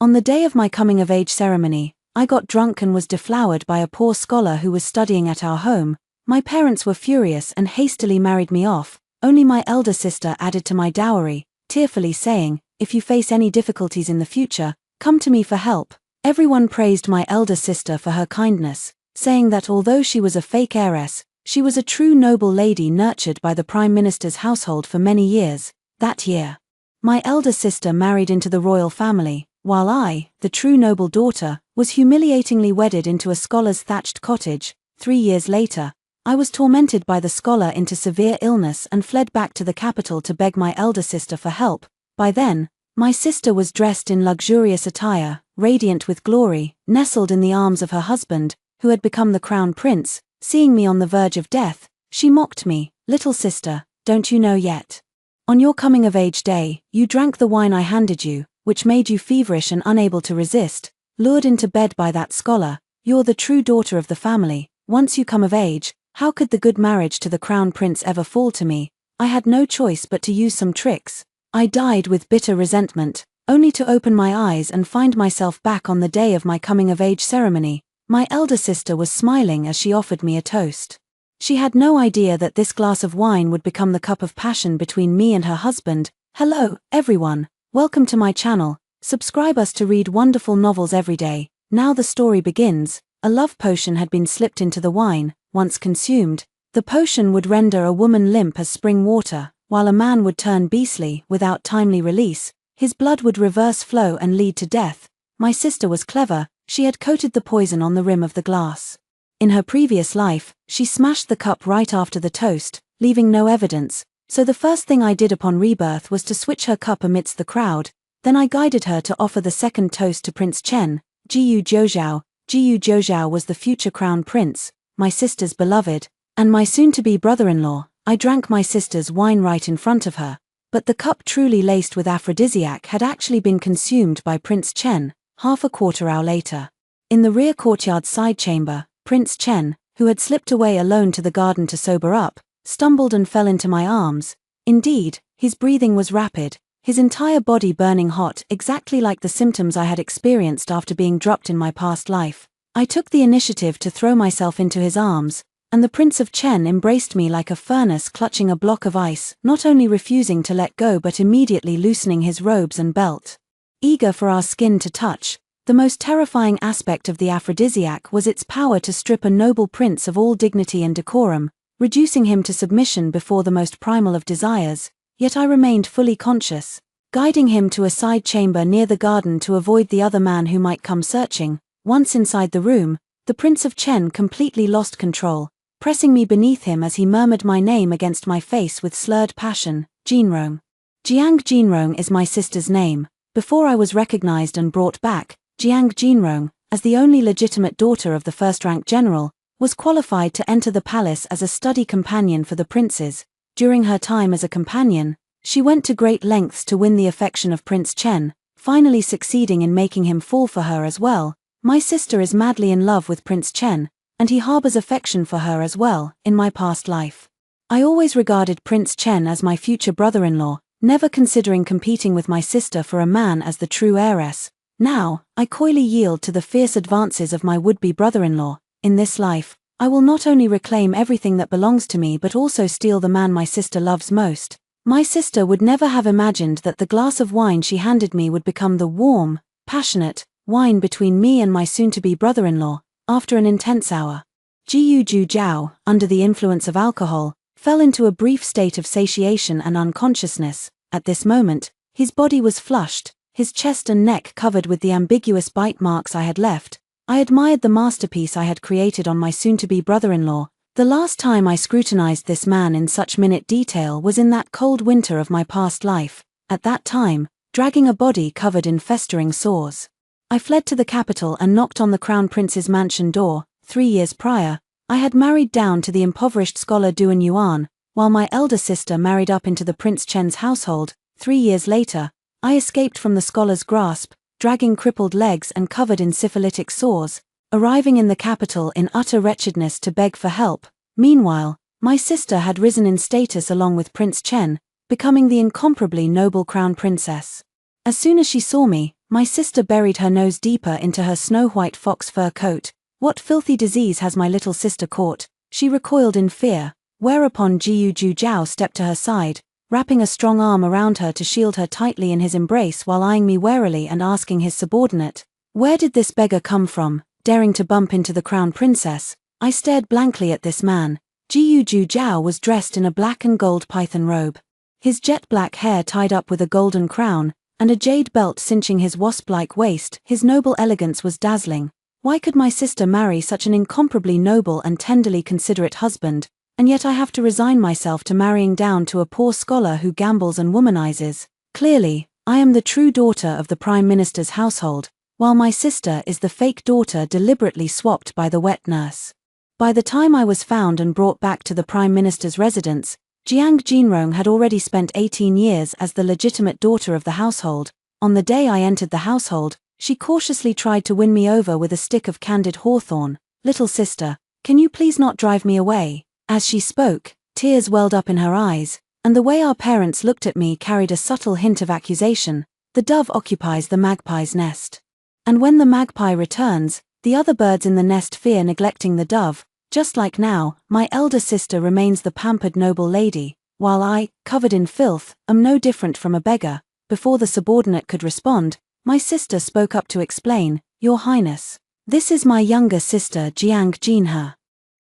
On the day of my coming-of-age ceremony, I got drunk and was deflowered by a poor scholar who was studying at our home. My parents were furious and hastily married me off. Only my elder sister added to my dowry, tearfully saying, "If you face any difficulties in the future, come to me for help." Everyone praised my elder sister for her kindness, saying that although she was a fake heiress, she was a true noble lady nurtured by the Prime Minister's household for many years. That year, my elder sister married into the royal family, while I, the true noble daughter, was humiliatingly wedded into a scholar's thatched cottage. 3 years later, I was tormented by the scholar into severe illness and fled back to the capital to beg my elder sister for help. By then, my sister was dressed in luxurious attire, radiant with glory, nestled in the arms of her husband, who had become the crown prince. Seeing me on the verge of death, she mocked me, "Little sister, don't you know yet? On your coming-of-age day, you drank the wine I handed you, which made you feverish and unable to resist. Lured into bed by that scholar, you're the true daughter of the family. Once you come of age, how could the good marriage to the crown prince ever fall to me? I had no choice but to use some tricks." I died with bitter resentment, only to open my eyes and find myself back on the day of my coming-of-age ceremony. My elder sister was smiling as she offered me a toast. She had no idea that this glass of wine would become the cup of passion between me and her husband. Hello, everyone. Welcome to my channel. Subscribe us to read wonderful novels every day. Now the story begins. A love potion had been slipped into the wine. Once consumed, the potion would render a woman limp as spring water, while a man would turn beastly without timely release. His blood would reverse flow and lead to death. My sister was clever. She had coated the poison on the rim of the glass. In her previous life, she smashed the cup right after the toast, leaving no evidence. So the first thing I did upon rebirth was to switch her cup amidst the crowd. Then I guided her to offer the second toast to Prince Chen. Jiyu Jiuzhao. Jiyu Jiuzhao was the future crown prince, my sister's beloved, and my soon-to-be brother-in-law. I drank my sister's wine right in front of her. But the cup, truly laced with aphrodisiac, had actually been consumed by Prince Chen. Half a quarter hour later, in the rear courtyard side chamber, Prince Chen, who had slipped away alone to the garden to sober up, stumbled and fell into my arms. Indeed, his breathing was rapid, his entire body burning hot, exactly like the symptoms I had experienced after being dropped in my past life. I took the initiative to throw myself into his arms, and the Prince of Chen embraced me like a furnace clutching a block of ice, not only refusing to let go but immediately loosening his robes and belt. Eager for our skin to touch, the most terrifying aspect of the aphrodisiac was its power to strip a noble prince of all dignity and decorum, reducing him to submission before the most primal of desires. Yet I remained fully conscious, guiding him to a side chamber near the garden to avoid the other man who might come searching. Once inside the room, the Prince of Chen completely lost control, pressing me beneath him as he murmured my name against my face with slurred passion, Jinrong. Jiang Jinrong is my sister's name. Before I was recognized and brought back, Jiang Jinrong, as the only legitimate daughter of the first-rank general, was qualified to enter the palace as a study companion for the princes. During her time as a companion, she went to great lengths to win the affection of Prince Chen, finally succeeding in making him fall for her as well. My sister is madly in love with Prince Chen, and he harbors affection for her as well. In my past life, I always regarded Prince Chen as my future brother-in-law, never considering competing with my sister for a man as the true heiress. Now, I coyly yield to the fierce advances of my would-be brother-in-law. In this life, I will not only reclaim everything that belongs to me but also steal the man my sister loves most. My sister would never have imagined that the glass of wine she handed me would become the warm, passionate wine between me and my soon-to-be brother-in-law. After an intense hour, Jiyu Jiuzhao, under the influence of alcohol, fell into a brief state of satiation and unconsciousness. At this moment, his body was flushed, his chest and neck covered with the ambiguous bite marks I had left. I admired the masterpiece I had created on my soon-to-be brother-in-law. The last time I scrutinized this man in such minute detail was in that cold winter of my past life, at that time, dragging a body covered in festering sores. I fled to the capital and knocked on the crown prince's mansion door. 3 years prior, I had married down to the impoverished scholar Duan Yuan, while my elder sister married up into the Prince Chen's household. 3 years later, I escaped from the scholar's grasp, dragging crippled legs and covered in syphilitic sores, arriving in the capital in utter wretchedness to beg for help. Meanwhile, my sister had risen in status along with Prince Chen, becoming the incomparably noble crown princess. As soon as she saw me, My sister buried her nose deeper into her snow-white fox fur coat. What filthy disease has my little sister caught? She recoiled in fear, whereupon Jiu Jiao stepped to her side, wrapping a strong arm around her to shield her tightly in his embrace while eyeing me warily and asking his subordinate, "Where did this beggar come from, daring to bump into the crown princess?" I stared blankly at this man. Jiu Jiao was dressed in a black and gold python robe. His jet-black hair tied up with a golden crown, and a jade belt cinching his wasp-like waist. His noble elegance was dazzling. Why could my sister marry such an incomparably noble and tenderly considerate husband, and yet I have to resign myself to marrying down to a poor scholar who gambles and womanizes? Clearly, I am the true daughter of the Prime Minister's household, while my sister is the fake daughter deliberately swapped by the wet nurse. By the time I was found and brought back to the Prime Minister's residence, Jiang Jinrong had already spent 18 years as the legitimate daughter of the household. On the day I entered the household, she cautiously tried to win me over with a stick of candied hawthorn. "Little sister, can you please not drive me away?" As she spoke, tears welled up in her eyes, and the way our parents looked at me carried a subtle hint of accusation. The dove occupies the magpie's nest. And when the magpie returns, the other birds in the nest fear neglecting the dove. Just like now, my elder sister remains the pampered noble lady, while I, covered in filth, am no different from a beggar. Before the subordinate could respond, my sister spoke up to explain, "Your Highness, this is my younger sister Jiang Jinhe,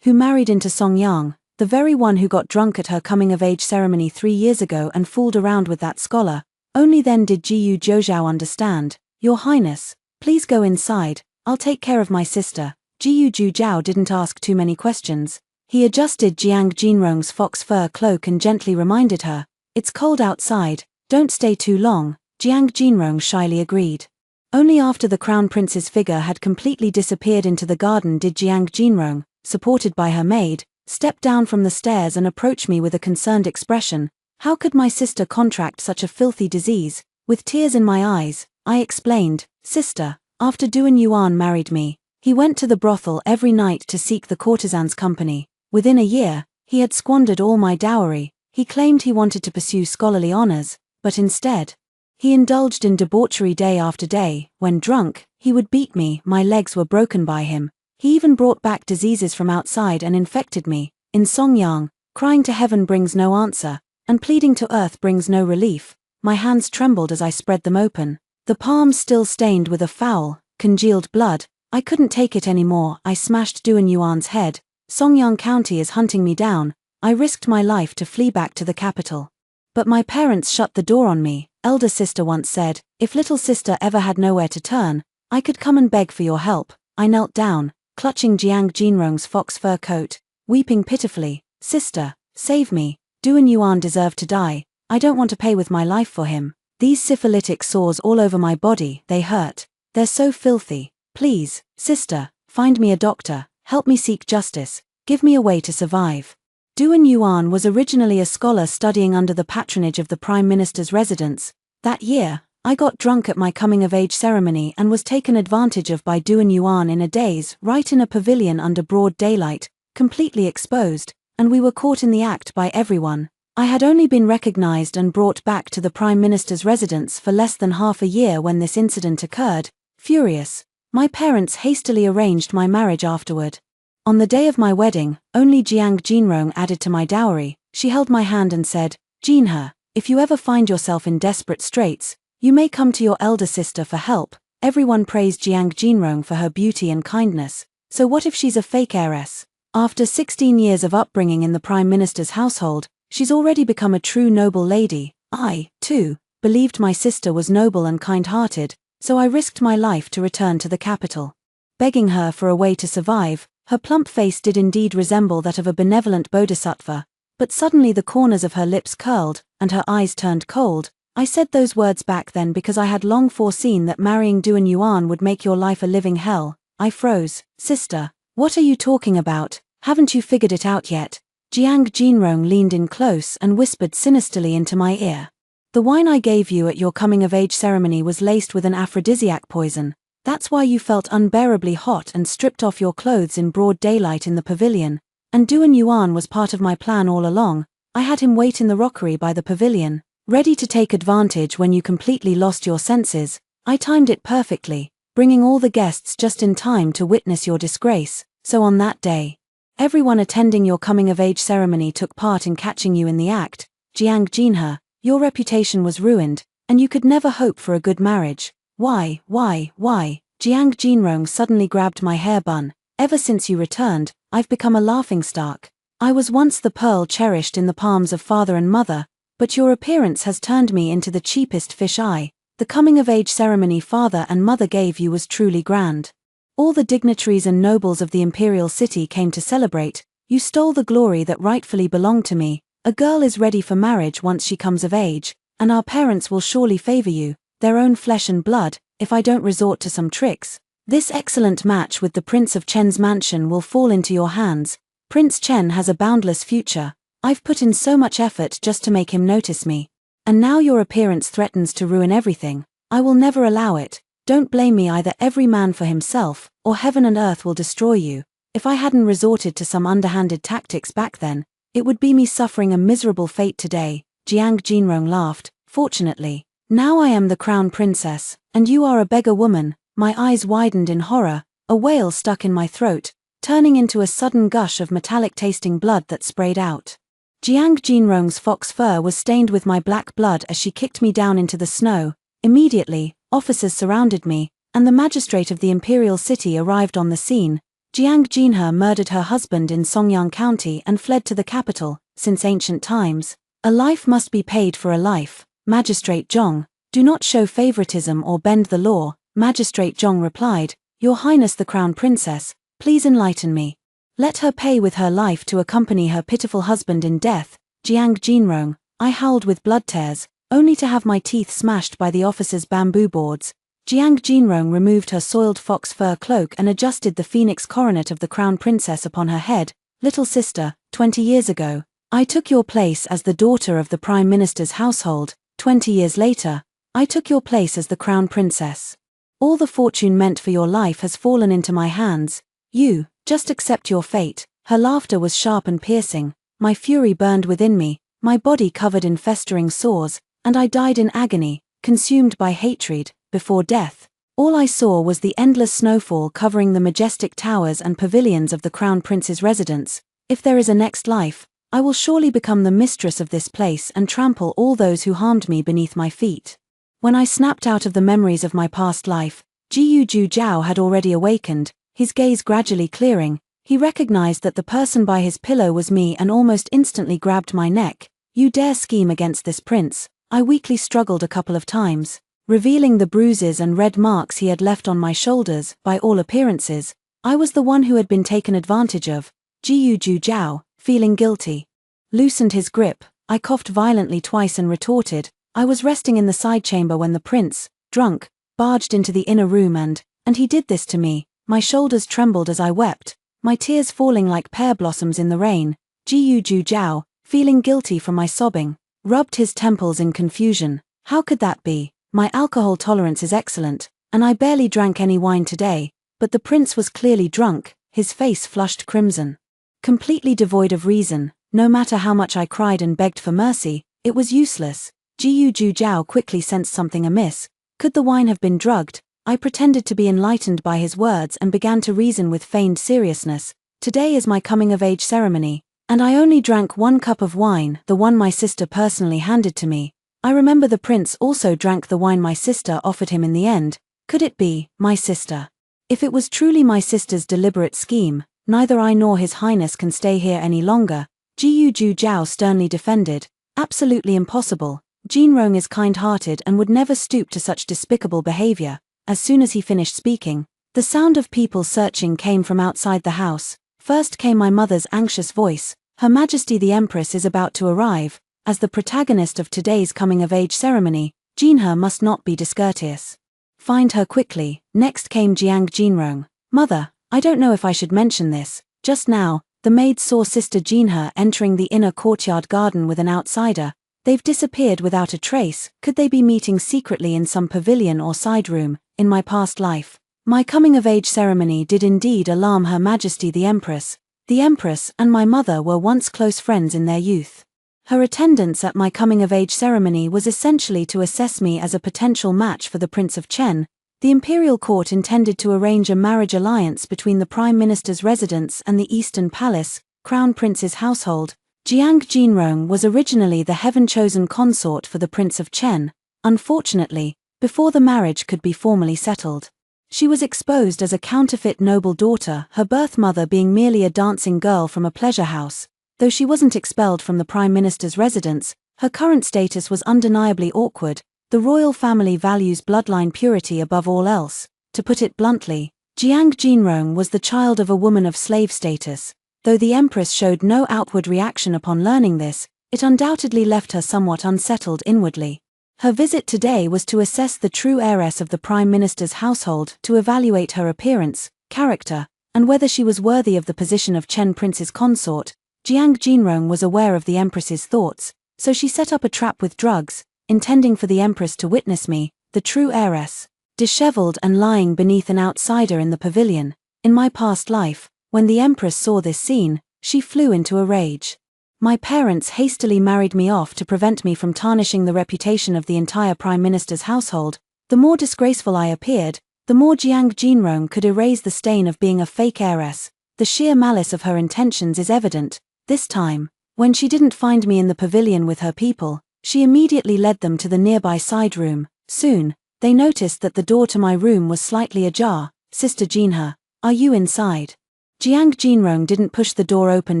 who married into Song Yang, the very one who got drunk at her coming-of-age ceremony 3 years ago and fooled around with that scholar." Only then did Jiu Jiao understand. "Your Highness, please go inside, I'll take care of my sister." Jiu Jiao didn't ask too many questions. He adjusted Jiang Jinrong's fox fur cloak and gently reminded her, "It's cold outside, don't stay too long." Jiang Jinrong shyly agreed. Only after the crown prince's figure had completely disappeared into the garden did Jiang Jinrong, supported by her maid, step down from the stairs and approach me with a concerned expression. How could my sister contract such a filthy disease? With tears in my eyes, I explained, "Sister, after Duan Yuan married me, he went to the brothel every night to seek the courtesan's company. Within a year, he had squandered all my dowry. He claimed he wanted to pursue scholarly honors, but instead, he indulged in debauchery day after day. When drunk, he would beat me. My legs were broken by him. He even brought back diseases from outside and infected me. In Songyang, crying to heaven brings no answer, and pleading to earth brings no relief." My hands trembled as I spread them open, the palms still stained with a foul, congealed blood. I couldn't take it anymore. I smashed Duan Yuan's head. "Songyang County is hunting me down." I risked my life to flee back to the capital. But my parents shut the door on me. Elder sister once said, "If little sister ever had nowhere to turn, I could come and beg for your help." I knelt down, clutching Jiang Jinrong's fox fur coat, weeping pitifully. "Sister, save me. Duan Yuan deserved to die. I don't want to pay with my life for him. These syphilitic sores all over my body, they hurt. They're so filthy. Please, sister, find me a doctor, help me seek justice, give me a way to survive." Duan Yuan was originally a scholar studying under the patronage of the Prime Minister's residence. That year, I got drunk at my coming-of-age ceremony and was taken advantage of by Duan Yuan in a daze, right in a pavilion under broad daylight, completely exposed, and we were caught in the act by everyone. I had only been recognized and brought back to the Prime Minister's residence for less than half a year when this incident occurred. Furious, my parents hastily arranged my marriage afterward. On the day of my wedding, only Jiang Jinrong added to my dowry. She held my hand and said, "Jinhe, if you ever find yourself in desperate straits, you may come to your elder sister for help." Everyone praised Jiang Jinrong for her beauty and kindness. So what if she's a fake heiress? After 16 years of upbringing in the Prime Minister's household, she's already become a true noble lady. I, too, believed my sister was noble and kind-hearted, so I risked my life to return to the capital. Begging her for a way to survive, her plump face did indeed resemble that of a benevolent bodhisattva, but suddenly the corners of her lips curled, and her eyes turned cold. I said those words back then because I had long foreseen that marrying Duan Yuan would make your life a living hell. I froze. "Sister, what are you talking about? Haven't you figured it out yet?" Jiang Jinrong leaned in close and whispered sinisterly into my ear. "The wine I gave you at your coming-of-age ceremony was laced with an aphrodisiac poison. That's why you felt unbearably hot and stripped off your clothes in broad daylight in the pavilion. And Duan Yuan was part of my plan all along. I had him wait in the rockery by the pavilion, ready to take advantage when you completely lost your senses." I timed it perfectly, bringing all the guests just in time to witness your disgrace, so on that day, everyone attending your coming-of-age ceremony took part in catching you in the act. Jiang Jinhe, your reputation was ruined, and you could never hope for a good marriage. Why? Jiang Jinrong suddenly grabbed my hair bun. Ever since you returned, I've become a laughingstock. I was once the pearl cherished in the palms of father and mother, but your appearance has turned me into the cheapest fish eye. The coming-of-age ceremony father and mother gave you was truly grand. All the dignitaries and nobles of the imperial city came to celebrate. You stole the glory that rightfully belonged to me. A girl is ready for marriage once she comes of age, and our parents will surely favor you, their own flesh and blood, if I don't resort to some tricks. This excellent match with the Prince of Chen's mansion will fall into your hands. Prince Chen has a boundless future. I've put in so much effort just to make him notice me. And now your appearance threatens to ruin everything. I will never allow it. Don't blame me either. Every man for himself, or heaven and earth will destroy you. If I hadn't resorted to some underhanded tactics back then, it would be me suffering a miserable fate today. Jiang Jinrong laughed. Fortunately, now I am the crown princess, and you are a beggar woman. My eyes widened in horror, a wail stuck in my throat, turning into a sudden gush of metallic-tasting blood that sprayed out. Jiang Jinrong's fox fur was stained with my black blood as she kicked me down into the snow. Immediately, officers surrounded me, and the magistrate of the imperial city arrived on the scene. Jiang Jinhe murdered her husband in Songyang County and fled to the capital. Since ancient times, a life must be paid for a life. Magistrate Zhong, do not show favoritism or bend the law. Magistrate Zhong replied, Your Highness the Crown Princess, please enlighten me. Let her pay with her life to accompany her pitiful husband in death. Jiang Jinrong, I howled with blood tears, only to have my teeth smashed by the officer's bamboo boards. Jiang Jinrong removed her soiled fox fur cloak and adjusted the phoenix coronet of the Crown Princess upon her head. Little sister, 20 years ago, I took your place as the daughter of the Prime Minister's household. 20 years later, I took your place as the Crown Princess. All the fortune meant for your life has fallen into my hands. You, just accept your fate. Her laughter was sharp and piercing. My fury burned within me, my body covered in festering sores, and I died in agony, consumed by hatred. Before death, all I saw was the endless snowfall covering the majestic towers and pavilions of the Crown Prince's residence. If there is a next life, I will surely become the mistress of this place and trample all those who harmed me beneath my feet. When I snapped out of the memories of my past life, Jiyu Ju Zhao had already awakened, his gaze gradually clearing. He recognized that the person by his pillow was me and almost instantly grabbed my neck. You dare scheme against this prince? I weakly struggled a couple of times, revealing the bruises and red marks he had left on my shoulders. By all appearances, I was the one who had been taken advantage of. Jiyu Ju Zhao, feeling guilty, loosened his grip. I coughed violently twice and retorted. I was resting in the side chamber when the prince, drunk, barged into the inner room and he did this to me. My shoulders trembled as I wept, my tears falling like pear blossoms in the rain. Jiyu Ju Zhao, feeling guilty from my sobbing, rubbed his temples in confusion. How could that be? My alcohol tolerance is excellent, and I barely drank any wine today, but the prince was clearly drunk, his face flushed crimson. Completely devoid of reason, no matter how much I cried and begged for mercy, it was useless. Jiyu Ju Zhao quickly sensed something amiss. Could the wine have been drugged? I pretended to be enlightened by his words and began to reason with feigned seriousness. Today is my coming-of-age ceremony, and I only drank 1 cup of wine, the one my sister personally handed to me. I remember the prince also drank the wine my sister offered him in the end. Could it be my sister? If it was truly my sister's deliberate scheme, neither I nor His Highness can stay here any longer. Jiyu Ju Zhao sternly defended. Absolutely impossible. Jinrong is kind-hearted and would never stoop to such despicable behavior. As soon as he finished speaking, the sound of people searching came from outside the house. First came my mother's anxious voice. Her Majesty the Empress is about to arrive. As the protagonist of today's coming-of-age ceremony, Jinhe must not be discourteous. Find her quickly. Next came Jiang Jinrong. Mother, I don't know if I should mention this. Just now, the maids saw Sister Jinhe entering the inner courtyard garden with an outsider. They've disappeared without a trace. Could they be meeting secretly in some pavilion or side room? In my past life, my coming-of-age ceremony did indeed alarm Her Majesty the Empress. The Empress and my mother were once close friends in their youth. Her attendance at my coming-of-age ceremony was essentially to assess me as a potential match for the Prince of Chen. The imperial court intended to arrange a marriage alliance between the Prime Minister's residence and the Eastern Palace, Crown Prince's household. Jiang Jinrong was originally the heaven-chosen consort for the Prince of Chen. Unfortunately, before the marriage could be formally settled, she was exposed as a counterfeit noble daughter, her birth mother being merely a dancing girl from a pleasure house. Though she wasn't expelled from the Prime Minister's residence, her current status was undeniably awkward. The royal family values bloodline purity above all else. To put it bluntly, Jiang Jinrong was the child of a woman of slave status. Though the empress showed no outward reaction upon learning this, it undoubtedly left her somewhat unsettled inwardly. Her visit today was to assess the true heiress of the Prime Minister's household, to evaluate her appearance, character, and whether she was worthy of the position of Chen Prince's consort. Jiang Jinrong was aware of the empress's thoughts, so she set up a trap with drugs, intending for the empress to witness me, the true heiress, disheveled and lying beneath an outsider in the pavilion. In my past life, when the empress saw this scene, she flew into a rage. My parents hastily married me off to prevent me from tarnishing the reputation of the entire Prime Minister's household. The more disgraceful I appeared, the more Jiang Jinrong could erase the stain of being a fake heiress. The sheer malice of her intentions is evident. This time, when she didn't find me in the pavilion with her people, she immediately led them to the nearby side room. Soon, they noticed that the door to my room was slightly ajar. "Sister Jinhe, are you inside?" Jiang Jinrong didn't push the door open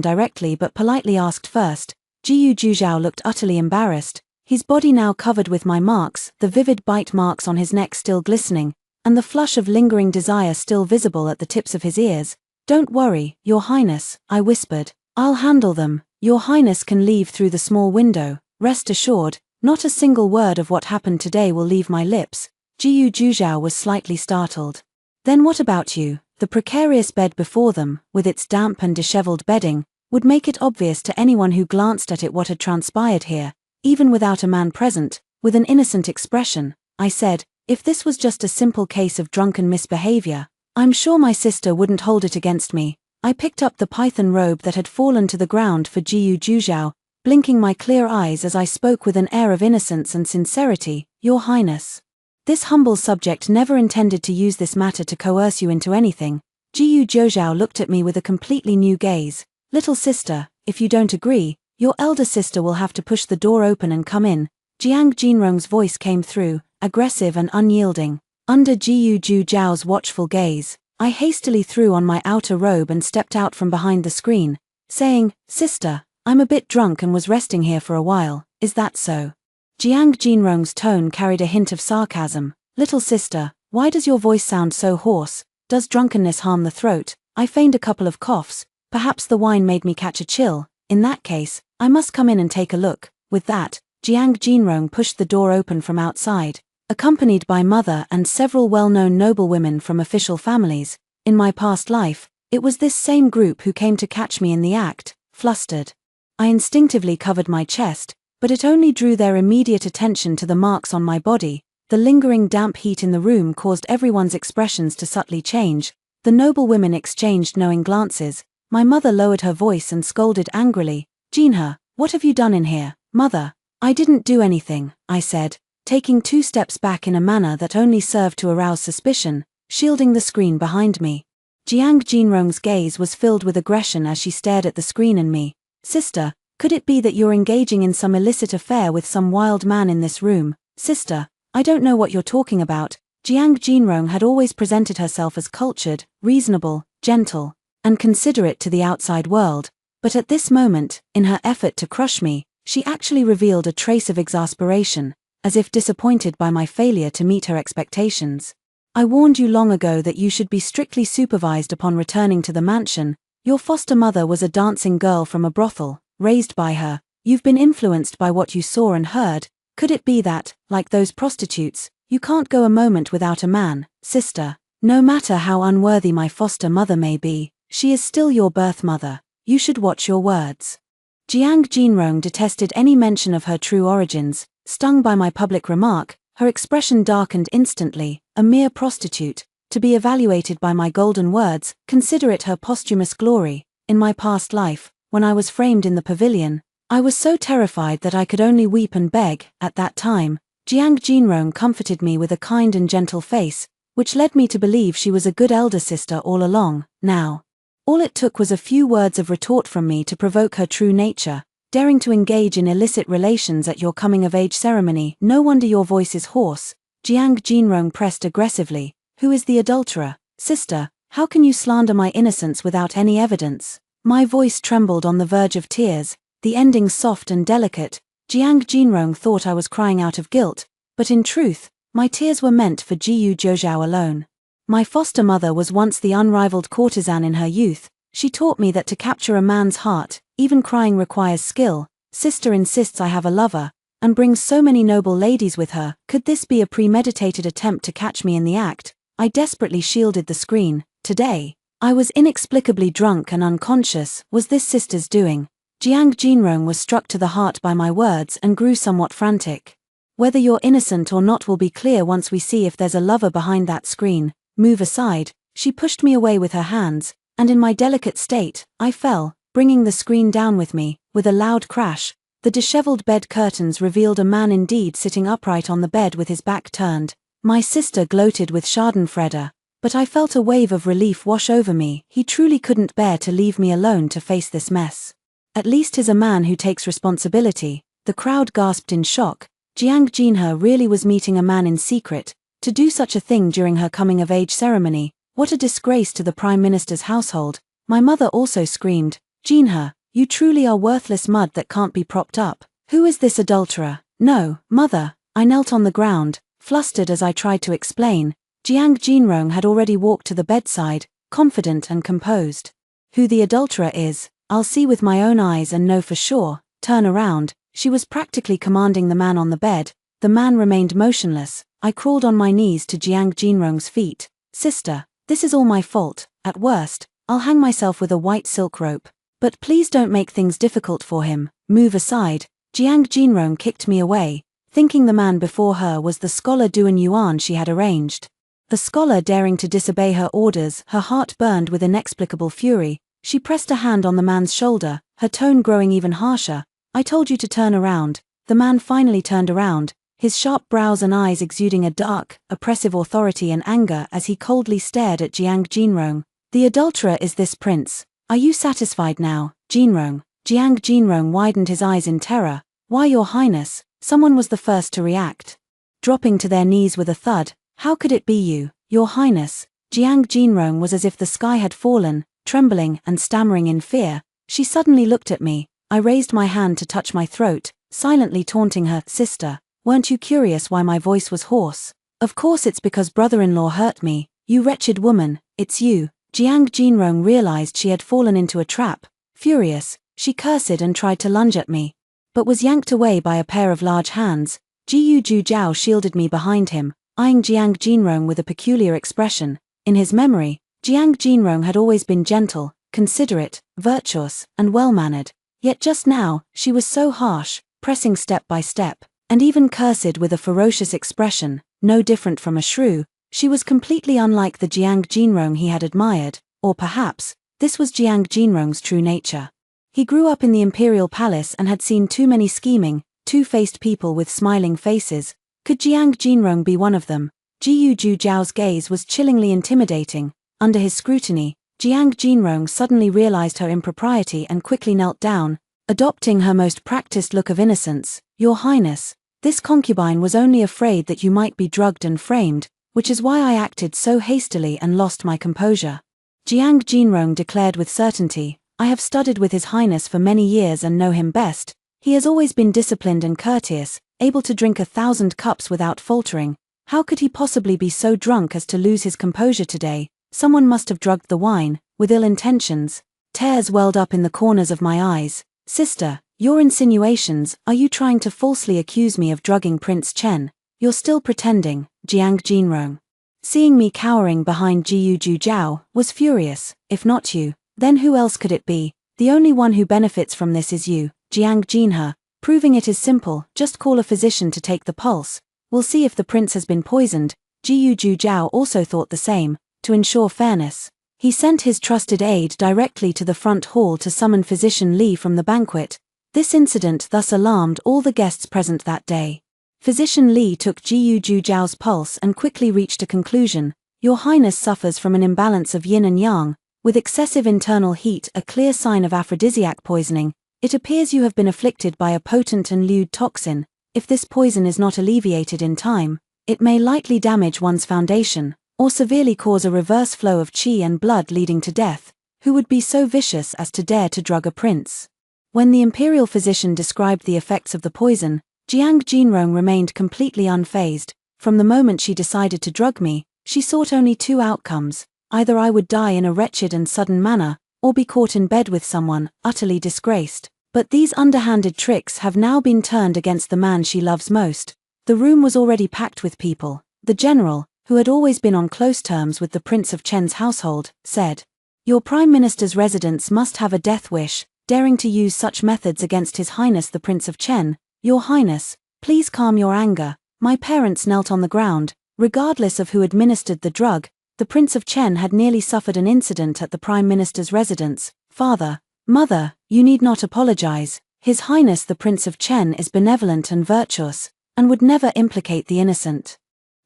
directly but politely asked first. Jiyu Juzhao looked utterly embarrassed, his body now covered with my marks, the vivid bite marks on his neck still glistening, and the flush of lingering desire still visible at the tips of his ears. "Don't worry, Your Highness," I whispered. "I'll handle them. Your Highness can leave through the small window. Rest assured, not a single word of what happened today will leave my lips." Jiyu Juzhao was slightly startled. "Then what about you?" The precarious bed before them, with its damp and disheveled bedding, would make it obvious to anyone who glanced at it what had transpired here. Even without a man present, with an innocent expression, I said, "If this was just a simple case of drunken misbehavior, I'm sure my sister wouldn't hold it against me." I picked up the python robe that had fallen to the ground for Jiyu Juzhao, blinking my clear eyes as I spoke with an air of innocence and sincerity. "Your Highness, this humble subject never intended to use this matter to coerce you into anything." Jiyu Juzhao looked at me with a completely new gaze. "Little sister, if you don't agree, your elder sister will have to push the door open and come in." Jiang Jinrong's voice came through, aggressive and unyielding. Under Jiyu Juzhao's watchful gaze, I hastily threw on my outer robe and stepped out from behind the screen, saying, "Sister, I'm a bit drunk and was resting here for a while, is that so?" Jiang Jinrong's tone carried a hint of sarcasm. "Little sister, why does your voice sound so hoarse? Does drunkenness harm the throat?" I feigned a couple of coughs. Perhaps the wine made me catch a chill. "In that case, I must come in and take a look." With that, Jiang Jinrong pushed the door open from outside, accompanied by mother and several well-known noblewomen from official families. In my past life, it was this same group who came to catch me in the act. Flustered, I instinctively covered my chest, but it only drew their immediate attention to the marks on my body. The lingering damp heat in the room caused everyone's expressions to subtly change. The noblewomen exchanged knowing glances. My mother lowered her voice and scolded angrily. "Jinhe, what have you done in here?" "Mother, I didn't do anything," I said, taking 2 steps back in a manner that only served to arouse suspicion, shielding the screen behind me. Jiang Jinrong's gaze was filled with aggression as she stared at the screen and me. "Sister, could it be that you're engaging in some illicit affair with some wild man in this room?" "Sister, I don't know what you're talking about." Jiang Jinrong had always presented herself as cultured, reasonable, gentle, and considerate to the outside world, but at this moment, in her effort to crush me, she actually revealed a trace of exasperation, as if disappointed by my failure to meet her expectations. "I warned you long ago that you should be strictly supervised upon returning to the mansion. Your foster mother was a dancing girl from a brothel, raised by her. You've been influenced by what you saw and heard. Could it be that, like those prostitutes, you can't go a moment without a man?" "Sister, no matter how unworthy my foster mother may be, she is still your birth mother. You should watch your words." Jiang Jinrong detested any mention of her true origins. Stung by my public remark, her expression darkened instantly. "A mere prostitute, to be evaluated by my golden words, consider it her posthumous glory. In my past life, when I was framed in the pavilion, I was so terrified that I could only weep and beg. At that time, Jiang Jinrong comforted me with a kind and gentle face, which led me to believe she was a good elder sister all along. Now, all it took was a few words of retort from me to provoke her true nature, daring to engage in illicit relations at your coming-of-age ceremony. No wonder your voice is hoarse. Jiang Jinrong pressed aggressively. Who is the adulterer? Sister, how can you slander my innocence without any evidence? My voice trembled on the verge of tears, the ending soft and delicate. Jiang Jinrong thought I was crying out of guilt, but in truth, my tears were meant for Jiyu Zhoujiao alone. My foster mother was once the unrivaled courtesan in her youth. She taught me that to capture a man's heart, even crying requires skill. Sister insists I have a lover, and brings so many noble ladies with her. Could this be a premeditated attempt to catch me in the act? I desperately shielded the screen. Today, I was inexplicably drunk and unconscious. Was this sister's doing? Jiang Jinrong was struck to the heart by my words and grew somewhat frantic. Whether you're innocent or not will be clear once we see if there's a lover behind that screen. Move aside. She pushed me away with her hands, and in my delicate state, I fell, bringing the screen down with me. With a loud crash, the disheveled bed curtains revealed a man indeed sitting upright on the bed with his back turned. My sister gloated with schadenfreude, but I felt a wave of relief wash over me. He truly couldn't bear to leave me alone to face this mess. At least he's a man who takes responsibility. The crowd gasped in shock. Jiang Jinhe really was meeting a man in secret. To do such a thing during her coming-of-age ceremony, what a disgrace to the Prime Minister's household. My mother also screamed, Jinhe, you truly are worthless mud that can't be propped up. Who is this adulterer? No, mother. I knelt on the ground, flustered as I tried to explain. Jiang Jinrong had already walked to the bedside, confident and composed. Who the adulterer is, I'll see with my own eyes and know for sure. Turn around. She was practically commanding the man on the bed. The man remained motionless. I crawled on my knees to Jiang Jinrong's feet. Sister, this is all my fault. At worst, I'll hang myself with a white silk rope. But please don't make things difficult for him. Move aside. Jiang Jinrong kicked me away, thinking the man before her was the scholar Duan Yuan she had arranged. The scholar daring to disobey her orders, her heart burned with inexplicable fury. She pressed a hand on the man's shoulder, her tone growing even harsher. I told you to turn around. The man finally turned around, his sharp brows and eyes exuding a dark, oppressive authority and anger as he coldly stared at Jiang Jinrong. The adulterer is this prince. Are you satisfied now, Jinrong? Jiang Jinrong widened his eyes in terror. Why, your highness? Someone was the first to react. Dropping to their knees with a thud. How could it be you, your highness? Jiang Jinrong was as if the sky had fallen, trembling and stammering in fear. She suddenly looked at me. I raised my hand to touch my throat, silently taunting her. Sister, weren't you curious why my voice was hoarse? Of course it's because brother-in-law hurt me. You wretched woman, it's you. Jiang Jinrong realized she had fallen into a trap. Furious, she cursed and tried to lunge at me, but was yanked away by a pair of large hands. Jiyu Zhoujiao shielded me behind him, eyeing Jiang Jinrong with a peculiar expression. In his memory, Jiang Jinrong had always been gentle, considerate, virtuous, and well-mannered. Yet just now, she was so harsh, pressing step by step, and even cursed with a ferocious expression. No different from a shrew, she was completely unlike the Jiang Jinrong he had admired, or perhaps, this was Jiang Jinrong's true nature. He grew up in the imperial palace and had seen too many scheming, two-faced people with smiling faces. Could Jiang Jinrong be one of them? Jiyu Zhoujiao's gaze was chillingly intimidating. Under his scrutiny, Jiang Jinrong suddenly realized her impropriety and quickly knelt down, adopting her most practiced look of innocence. Your Highness, this concubine was only afraid that you might be drugged and framed, which is why I acted so hastily and lost my composure. Jiang Jinrong declared with certainty, I have studied with His Highness for many years and know him best. He has always been disciplined and courteous, able to drink 1,000 cups without faltering. How could he possibly be so drunk as to lose his composure today? Someone must have drugged the wine, with ill intentions. Tears welled up in the corners of my eyes. Sister, your insinuations, are you trying to falsely accuse me of drugging Prince Chen? You're still pretending. Jiang Jinrong, seeing me cowering behind Jiyu Zhoujiao, was furious. If not you, then who else could it be? The only one who benefits from this is you, Jiang Jinhe. Proving it is simple, just call a physician to take the pulse. We'll see if the prince has been poisoned. Jiyu Zhoujiao also thought the same. To ensure fairness, he sent his trusted aide directly to the front hall to summon physician Li from the banquet. This incident thus alarmed all the guests present that day. Physician Li took Jiu Jujiao's pulse and quickly reached a conclusion. Your Highness suffers from an imbalance of yin and yang, with excessive internal heat, a clear sign of aphrodisiac poisoning. It appears you have been afflicted by a potent and lewd toxin. If this poison is not alleviated in time, it may likely damage one's foundation, or severely cause a reverse flow of qi and blood leading to death. Who would be so vicious as to dare to drug a prince? When the imperial physician described the effects of the poison, Jiang Jinrong remained completely unfazed. From the moment she decided to drug me, she sought only two outcomes: either I would die in a wretched and sudden manner, or be caught in bed with someone, utterly disgraced. But these underhanded tricks have now been turned against the man she loves most. The room was already packed with people. The general, who had always been on close terms with the Prince of Chen's household, said, "Your Prime Minister's residence must have a death wish, daring to use such methods against His Highness the Prince of Chen. Your Highness, please calm your anger." My parents knelt on the ground. Regardless of who administered the drug, the Prince of Chen had nearly suffered an incident at the Prime Minister's residence. "Father, Mother, you need not apologize. His Highness the Prince of Chen is benevolent and virtuous, and would never implicate the innocent."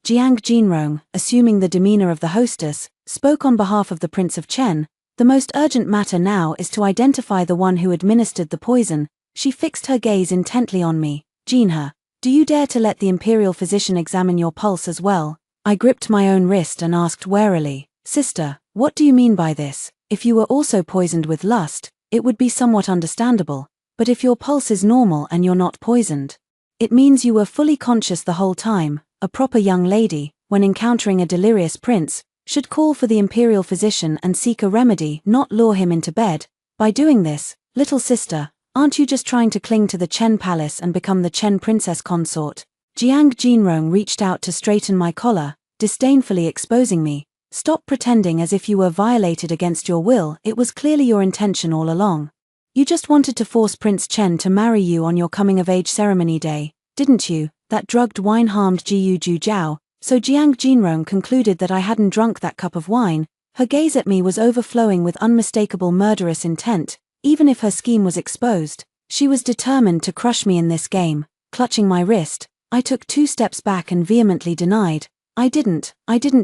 Jiang Jinrong, assuming the demeanor of the hostess, spoke on behalf of the Prince of Chen. "The most urgent matter now is to identify the one who administered the poison." She fixed her gaze intently on me. "Jinhe, do you dare to let the imperial physician examine your pulse as well?" I gripped my own wrist and asked warily, "Sister, what do you mean by this? If you were also poisoned with lust, it would be somewhat understandable, but if your pulse is normal and you're not poisoned, it means you were fully conscious the whole time. A proper young lady, when encountering a delirious prince, should call for the imperial physician and seek a remedy, not lure him into bed. By doing this, little sister, aren't you just trying to cling to the Chen palace and become the Chen princess consort?" Jiang Jinrong reached out to straighten my collar, disdainfully exposing me. "Stop pretending as if you were violated against your will. It was clearly your intention all along. You just wanted to force Prince Chen to marry you on your coming-of-age ceremony day, didn't you?" That drugged wine harmed Jiu Jujiao, so Jiang Jinrong concluded that I hadn't drunk that cup of wine. Her gaze at me was overflowing with unmistakable murderous intent. Even if her scheme was exposed, she was determined to crush me in this game. Clutching my wrist, I took 2 steps back and vehemently denied. I didn't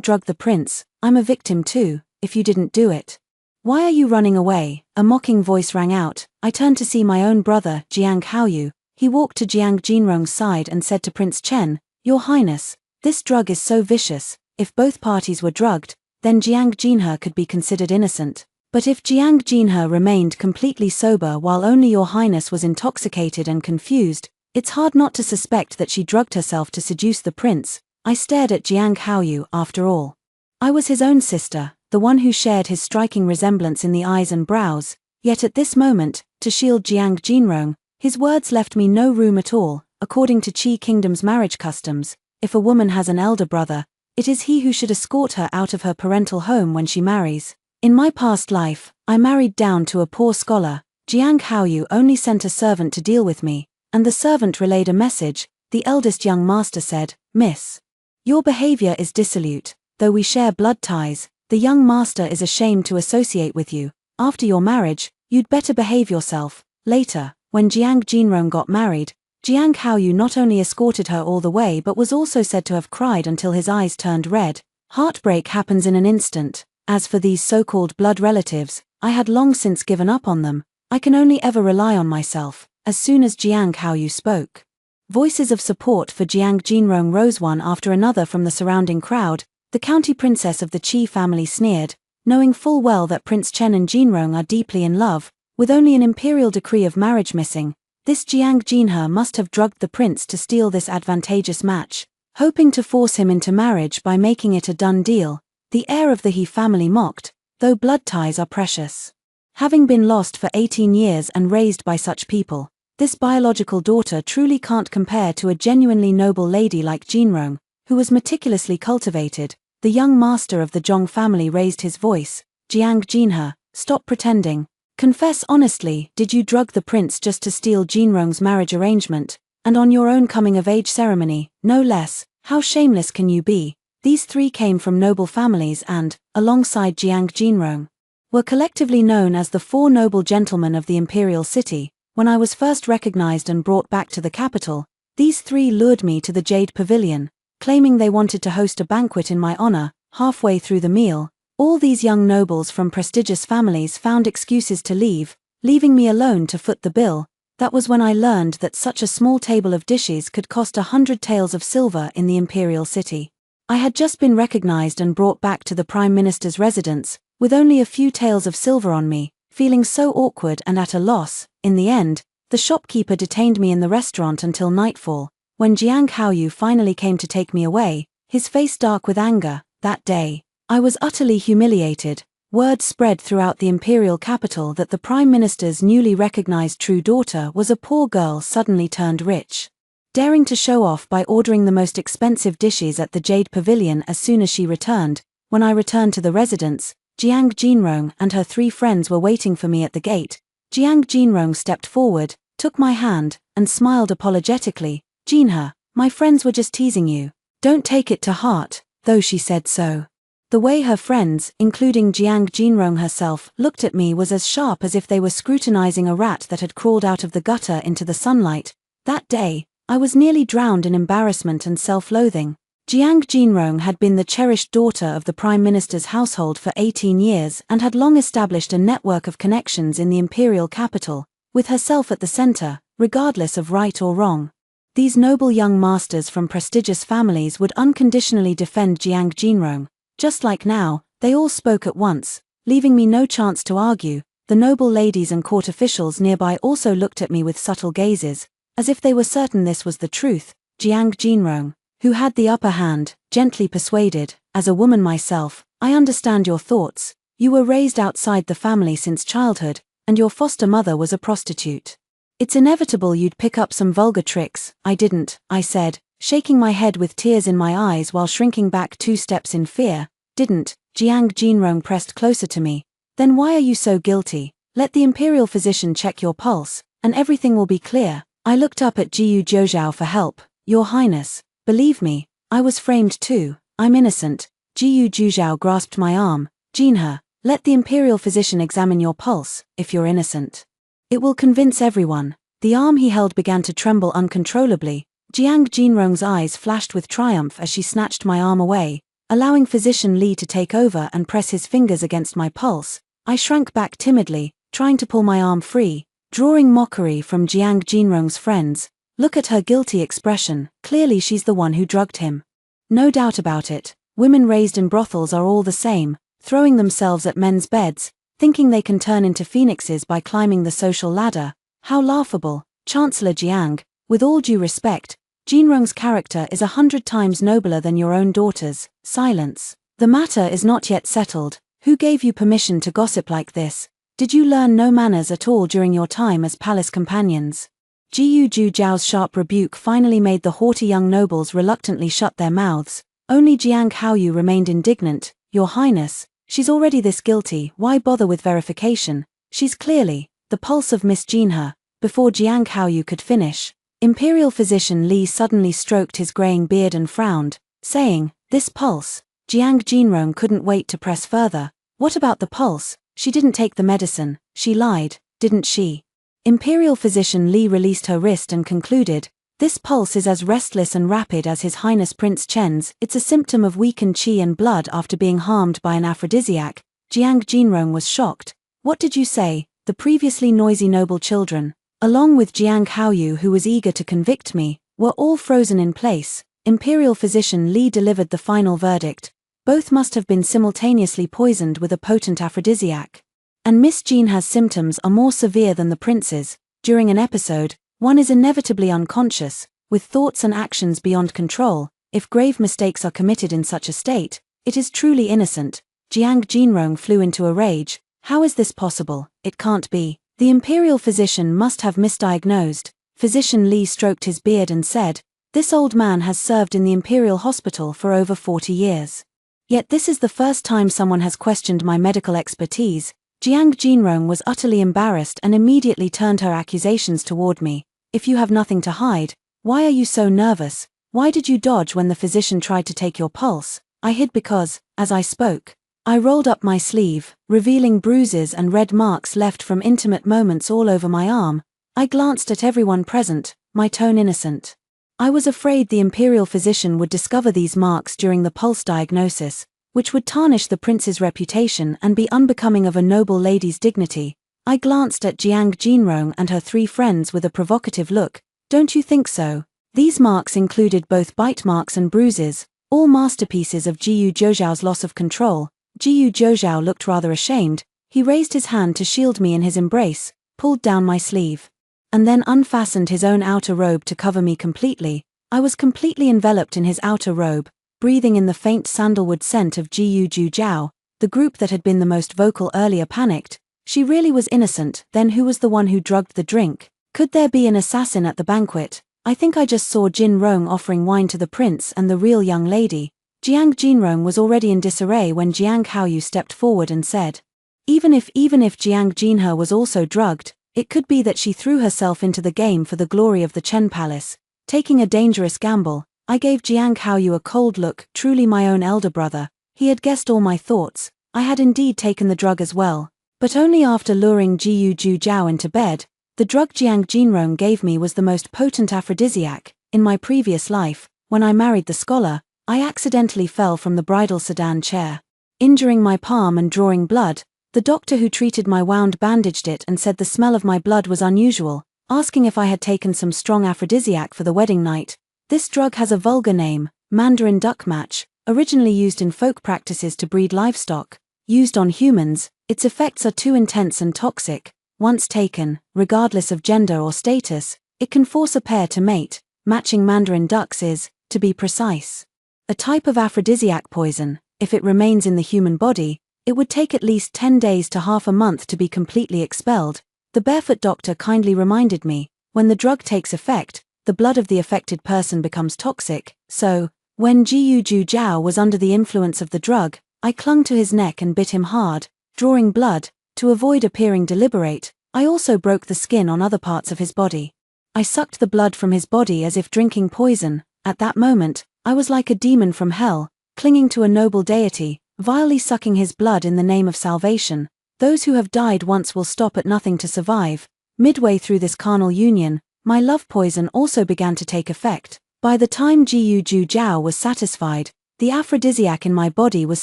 drug the prince. I'm a victim too, if you didn't do it." "Why are you running away?" a mocking voice rang out. I turned to see my own brother, Jiang Haoyu. He walked to Jiang Jinrong's side and said to Prince Chen, "Your Highness, this drug is so vicious. If both parties were drugged, then Jiang Jinhe could be considered innocent. But if Jiang Jinhe remained completely sober while only your Highness was intoxicated and confused, it's hard not to suspect that she drugged herself to seduce the prince." I stared at Jiang Haoyu. After all, I was his own sister, the one who shared his striking resemblance in the eyes and brows. Yet at this moment, to shield Jiang Jinrong, his words left me no room at all. According to Qi Kingdom's marriage customs, if a woman has an elder brother, it is he who should escort her out of her parental home when she marries. In my past life, I married down to a poor scholar. Jiang Haoyu only sent a servant to deal with me, and the servant relayed a message. The eldest young master said, "Miss, your behavior is dissolute. Though we share blood ties, the young master is ashamed to associate with you. After your marriage, you'd better behave yourself." Later, when Jiang Jinrong got married, Jiang Haoyu not only escorted her all the way but was also said to have cried until his eyes turned red. Heartbreak happens in an instant. As for these so-called blood relatives, I had long since given up on them. I can only ever rely on myself. As soon as Jiang Haoyu spoke, voices of support for Jiang Jinrong rose one after another from the surrounding crowd. The county princess of the Qi family sneered, knowing full well that Prince Chen and Jinrong are deeply in love. With only an imperial decree of marriage missing, this Jiang Jinhe must have drugged the prince to steal this advantageous match, hoping to force him into marriage by making it a done deal. The heir of the He family mocked, though blood ties are precious. Having been lost for 18 years and raised by such people, this biological daughter truly can't compare to a genuinely noble lady like Jinrong, who was meticulously cultivated. The young master of the Zhong family raised his voice. "Jiang Jinhe, stop pretending. Confess honestly, did you drug the prince just to steal Jinrong's marriage arrangement, and on your own coming-of-age ceremony, no less? How shameless can you be?" These 3 came from noble families and, alongside Jiang Jinrong, were collectively known as the 4 noble gentlemen of the imperial city. When I was first recognized and brought back to the capital, these three lured me to the Jade Pavilion, claiming they wanted to host a banquet in my honor. Halfway through the meal, all these young nobles from prestigious families found excuses to leave, leaving me alone to foot the bill. That was when I learned that such a small table of dishes could cost 100 taels of silver in the imperial city. I had just been recognized and brought back to the Prime Minister's residence, with only a few taels of silver on me, feeling so awkward and at a loss. In the end, the shopkeeper detained me in the restaurant until nightfall. When Jiang Haoyu finally came to take me away, his face dark with anger. That day, I was utterly humiliated. Word spread throughout the imperial capital that the Prime Minister's newly recognized true daughter was a poor girl suddenly turned rich. Daring to show off by ordering the most expensive dishes at the Jade Pavilion as soon as she returned. When I returned to the residence, Jiang Jinrong and her three friends were waiting for me at the gate. Jiang Jinrong stepped forward, took my hand, and smiled apologetically. "Jinhe, my friends were just teasing you. Don't take it to heart," though she said so. The way her friends, including Jiang Jinrong herself, looked at me was as sharp as if they were scrutinizing a rat that had crawled out of the gutter into the sunlight. That day, I was nearly drowned in embarrassment and self-loathing. Jiang Jinrong had been the cherished daughter of the Prime Minister's household for 18 years and had long established a network of connections in the imperial capital, with herself at the center, regardless of right or wrong. These noble young masters from prestigious families would unconditionally defend Jiang Jinrong. Just like now, they all spoke at once, leaving me no chance to argue. The noble ladies and court officials nearby also looked at me with subtle gazes, as if they were certain this was the truth. Jiang Jinrong, who had the upper hand, gently persuaded, "As a woman myself, I understand your thoughts. You were raised outside the family since childhood, and your foster mother was a prostitute. It's inevitable you'd pick up some vulgar tricks." "I didn't," I said, shaking my head with tears in my eyes while shrinking back 2 steps in fear. "Didn't?" Jiang Jinrong pressed closer to me. "Then why are you so guilty? Let the imperial physician check your pulse, and everything will be clear." I looked up at Jiyu Zhou for help. "Your Highness, believe me, I was framed too. I'm innocent." Jiyu Zhou grasped my arm. "Jinhe, let the imperial physician examine your pulse. If you're innocent, it will convince everyone." The arm he held began to tremble uncontrollably. Jiang Jinrong's eyes flashed with triumph as she snatched my arm away, allowing Physician Li to take over and press his fingers against my pulse. I shrank back timidly, trying to pull my arm free, drawing mockery from Jiang Jinrong's friends. "Look at her guilty expression, clearly she's the one who drugged him." No doubt about it, women raised in brothels are all the same, throwing themselves at men's beds, thinking they can turn into phoenixes by climbing the social ladder. How laughable. Chancellor Jiang, with all due respect, Jinrong's character is 100 times nobler than your own daughter's. Silence. "The matter is not yet settled. Who gave you permission to gossip like this? Did you learn no manners at all during your time as palace companions?" Jiyu Zhao's sharp rebuke finally made the haughty young nobles reluctantly shut their mouths. Only Jiang Haoyu remained indignant. "Your Highness, she's already this guilty, why bother with verification? She's clearly the pulse of Miss Jinhe." Before Jiang Haoyu could finish, Imperial Physician Li suddenly stroked his graying beard and frowned, saying, "This pulse." Jiang Jinrong couldn't wait to press further. "What about the pulse? She didn't take the medicine. She lied, didn't she?" Imperial Physician Li released her wrist and concluded, "This pulse is as restless and rapid as His Highness Prince Chen's. It's a symptom of weakened qi and blood after being harmed by an aphrodisiac." Jiang Jinrong was shocked. "What did you say?" The previously noisy noble children, along with Jiang Haoyu who was eager to convict me, were all frozen in place. Imperial Physician Li delivered the final verdict. Both must have been simultaneously poisoned with a potent aphrodisiac. And Miss Jinhe's symptoms are more severe than the prince's. During an episode, one is inevitably unconscious, with thoughts and actions beyond control. If grave mistakes are committed in such a state, it is truly innocent. Jiang Jinrong flew into a rage. "How is this possible? It can't be. The imperial physician must have misdiagnosed." Physician Li stroked his beard and said, "This old man has served in the imperial hospital for over 40 years. Yet this is the first time someone has questioned my medical expertise." Jiang Jinrong was utterly embarrassed and immediately turned her accusations toward me. "If you have nothing to hide, why are you so nervous? Why did you dodge when the physician tried to take your pulse?" "I hid because," as I spoke, I rolled up my sleeve, revealing bruises and red marks left from intimate moments all over my arm. I glanced at everyone present, my tone innocent. I was afraid the imperial physician would discover these marks during the pulse diagnosis, which would tarnish the prince's reputation and be unbecoming of a noble lady's dignity. I glanced at Jiang Jinrong and her 3 friends with a provocative look. Don't you think so? These marks included both bite marks and bruises, all masterpieces of Jiyu Zhou's loss of control. Jiyu Zhou looked rather ashamed. He raised his hand to shield me in his embrace, pulled down my sleeve, and then unfastened his own outer robe to cover me completely. I was completely enveloped in his outer robe, breathing in the faint sandalwood scent of Jiyu Zhou. The group that had been the most vocal earlier panicked. She really was innocent. Then who was the one who drugged the drink? Could there be an assassin at the banquet? I think I just saw Jin Rong offering wine to the prince and the real young lady. Jiang Jinrong was already in disarray when Jiang Haoyu stepped forward and said, Even if Jiang Jinhe was also drugged, it could be that she threw herself into the game for the glory of the Chen Palace, taking a dangerous gamble. I gave Jiang Haoyu a cold look. Truly my own elder brother. He had guessed all my thoughts. I had indeed taken the drug as well, but only after luring Jiyu Zhou into bed. The drug Jiang Jinrong gave me was the most potent aphrodisiac. In my previous life, when I married the scholar, I accidentally fell from the bridal sedan chair, injuring my palm and drawing blood. The doctor who treated my wound bandaged it and said the smell of my blood was unusual, asking if I had taken some strong aphrodisiac for the wedding night. This drug has a vulgar name, Mandarin duck match, originally used in folk practices to breed livestock. Used on humans, its effects are too intense and toxic. Once taken, regardless of gender or status, it can force a pair to mate. Matching Mandarin ducks is, to be precise, a type of aphrodisiac poison. If it remains in the human body, it would take at least 10 days to half a month to be completely expelled. The barefoot doctor kindly reminded me, when the drug takes effect, the blood of the affected person becomes toxic. So, when Jiyu Zhou was under the influence of the drug, I clung to his neck and bit him hard, drawing blood. To avoid appearing deliberate, I also broke the skin on other parts of his body. I sucked the blood from his body as if drinking poison. At that moment, I was like a demon from hell, clinging to a noble deity, vilely sucking his blood in the name of salvation. Those who have died once will stop at nothing to survive. Midway through this carnal union, my love poison also began to take effect. By the time Jiyu Zhou was satisfied, the aphrodisiac in my body was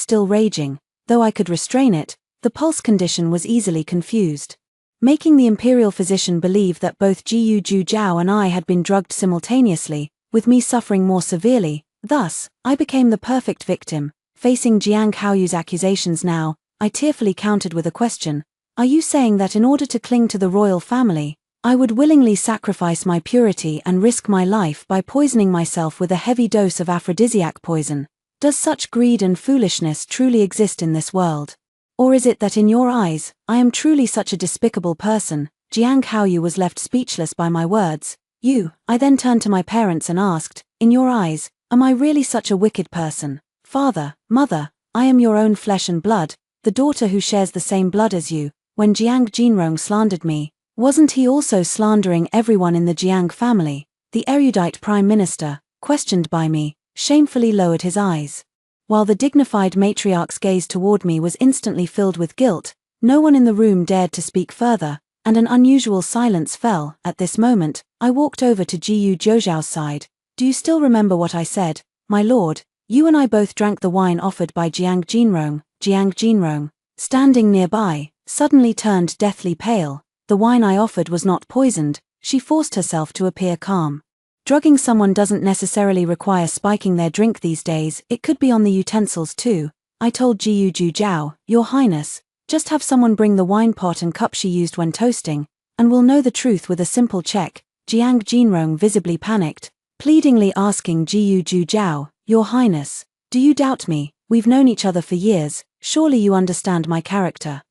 still raging. Though I could restrain it, the pulse condition was easily confused, making the imperial physician believe that both Jiyu Zhou and I had been drugged simultaneously, with me suffering more severely. Thus, I became the perfect victim. Facing Jiang Haoyu's accusations now, I tearfully countered with a question. Are you saying that in order to cling to the royal family, I would willingly sacrifice my purity and risk my life by poisoning myself with a heavy dose of aphrodisiac poison? Does such greed and foolishness truly exist in this world? Or is it that in your eyes, I am truly such a despicable person? Jiang Haoyu was left speechless by my words. I then turned to my parents and asked, in your eyes, am I really such a wicked person? Father, mother, I am your own flesh and blood, the daughter who shares the same blood as you. When Jiang Jinrong slandered me, wasn't he also slandering everyone in the Jiang family? The erudite prime minister, questioned by me, shamefully lowered his eyes, while the dignified matriarch's gaze toward me was instantly filled with guilt. No one in the room dared to speak further, and an unusual silence fell. At this moment, I walked over to Jiyu Zhou's side. Do you still remember what I said, my lord? You and I both drank the wine offered by Jiang Jinrong. Jiang Jinrong, standing nearby, suddenly turned deathly pale. The wine I offered was not poisoned. She forced herself to appear calm. Drugging someone doesn't necessarily require spiking their drink these days, it could be on the utensils too. I told Jiyu Zhou, Your Highness, just have someone bring the wine pot and cup she used when toasting, and we'll know the truth with a simple check. Jiang Jinrong visibly panicked, pleadingly asking Jiyu Zhou, Your Highness, do you doubt me? We've known each other for years, surely you understand my character.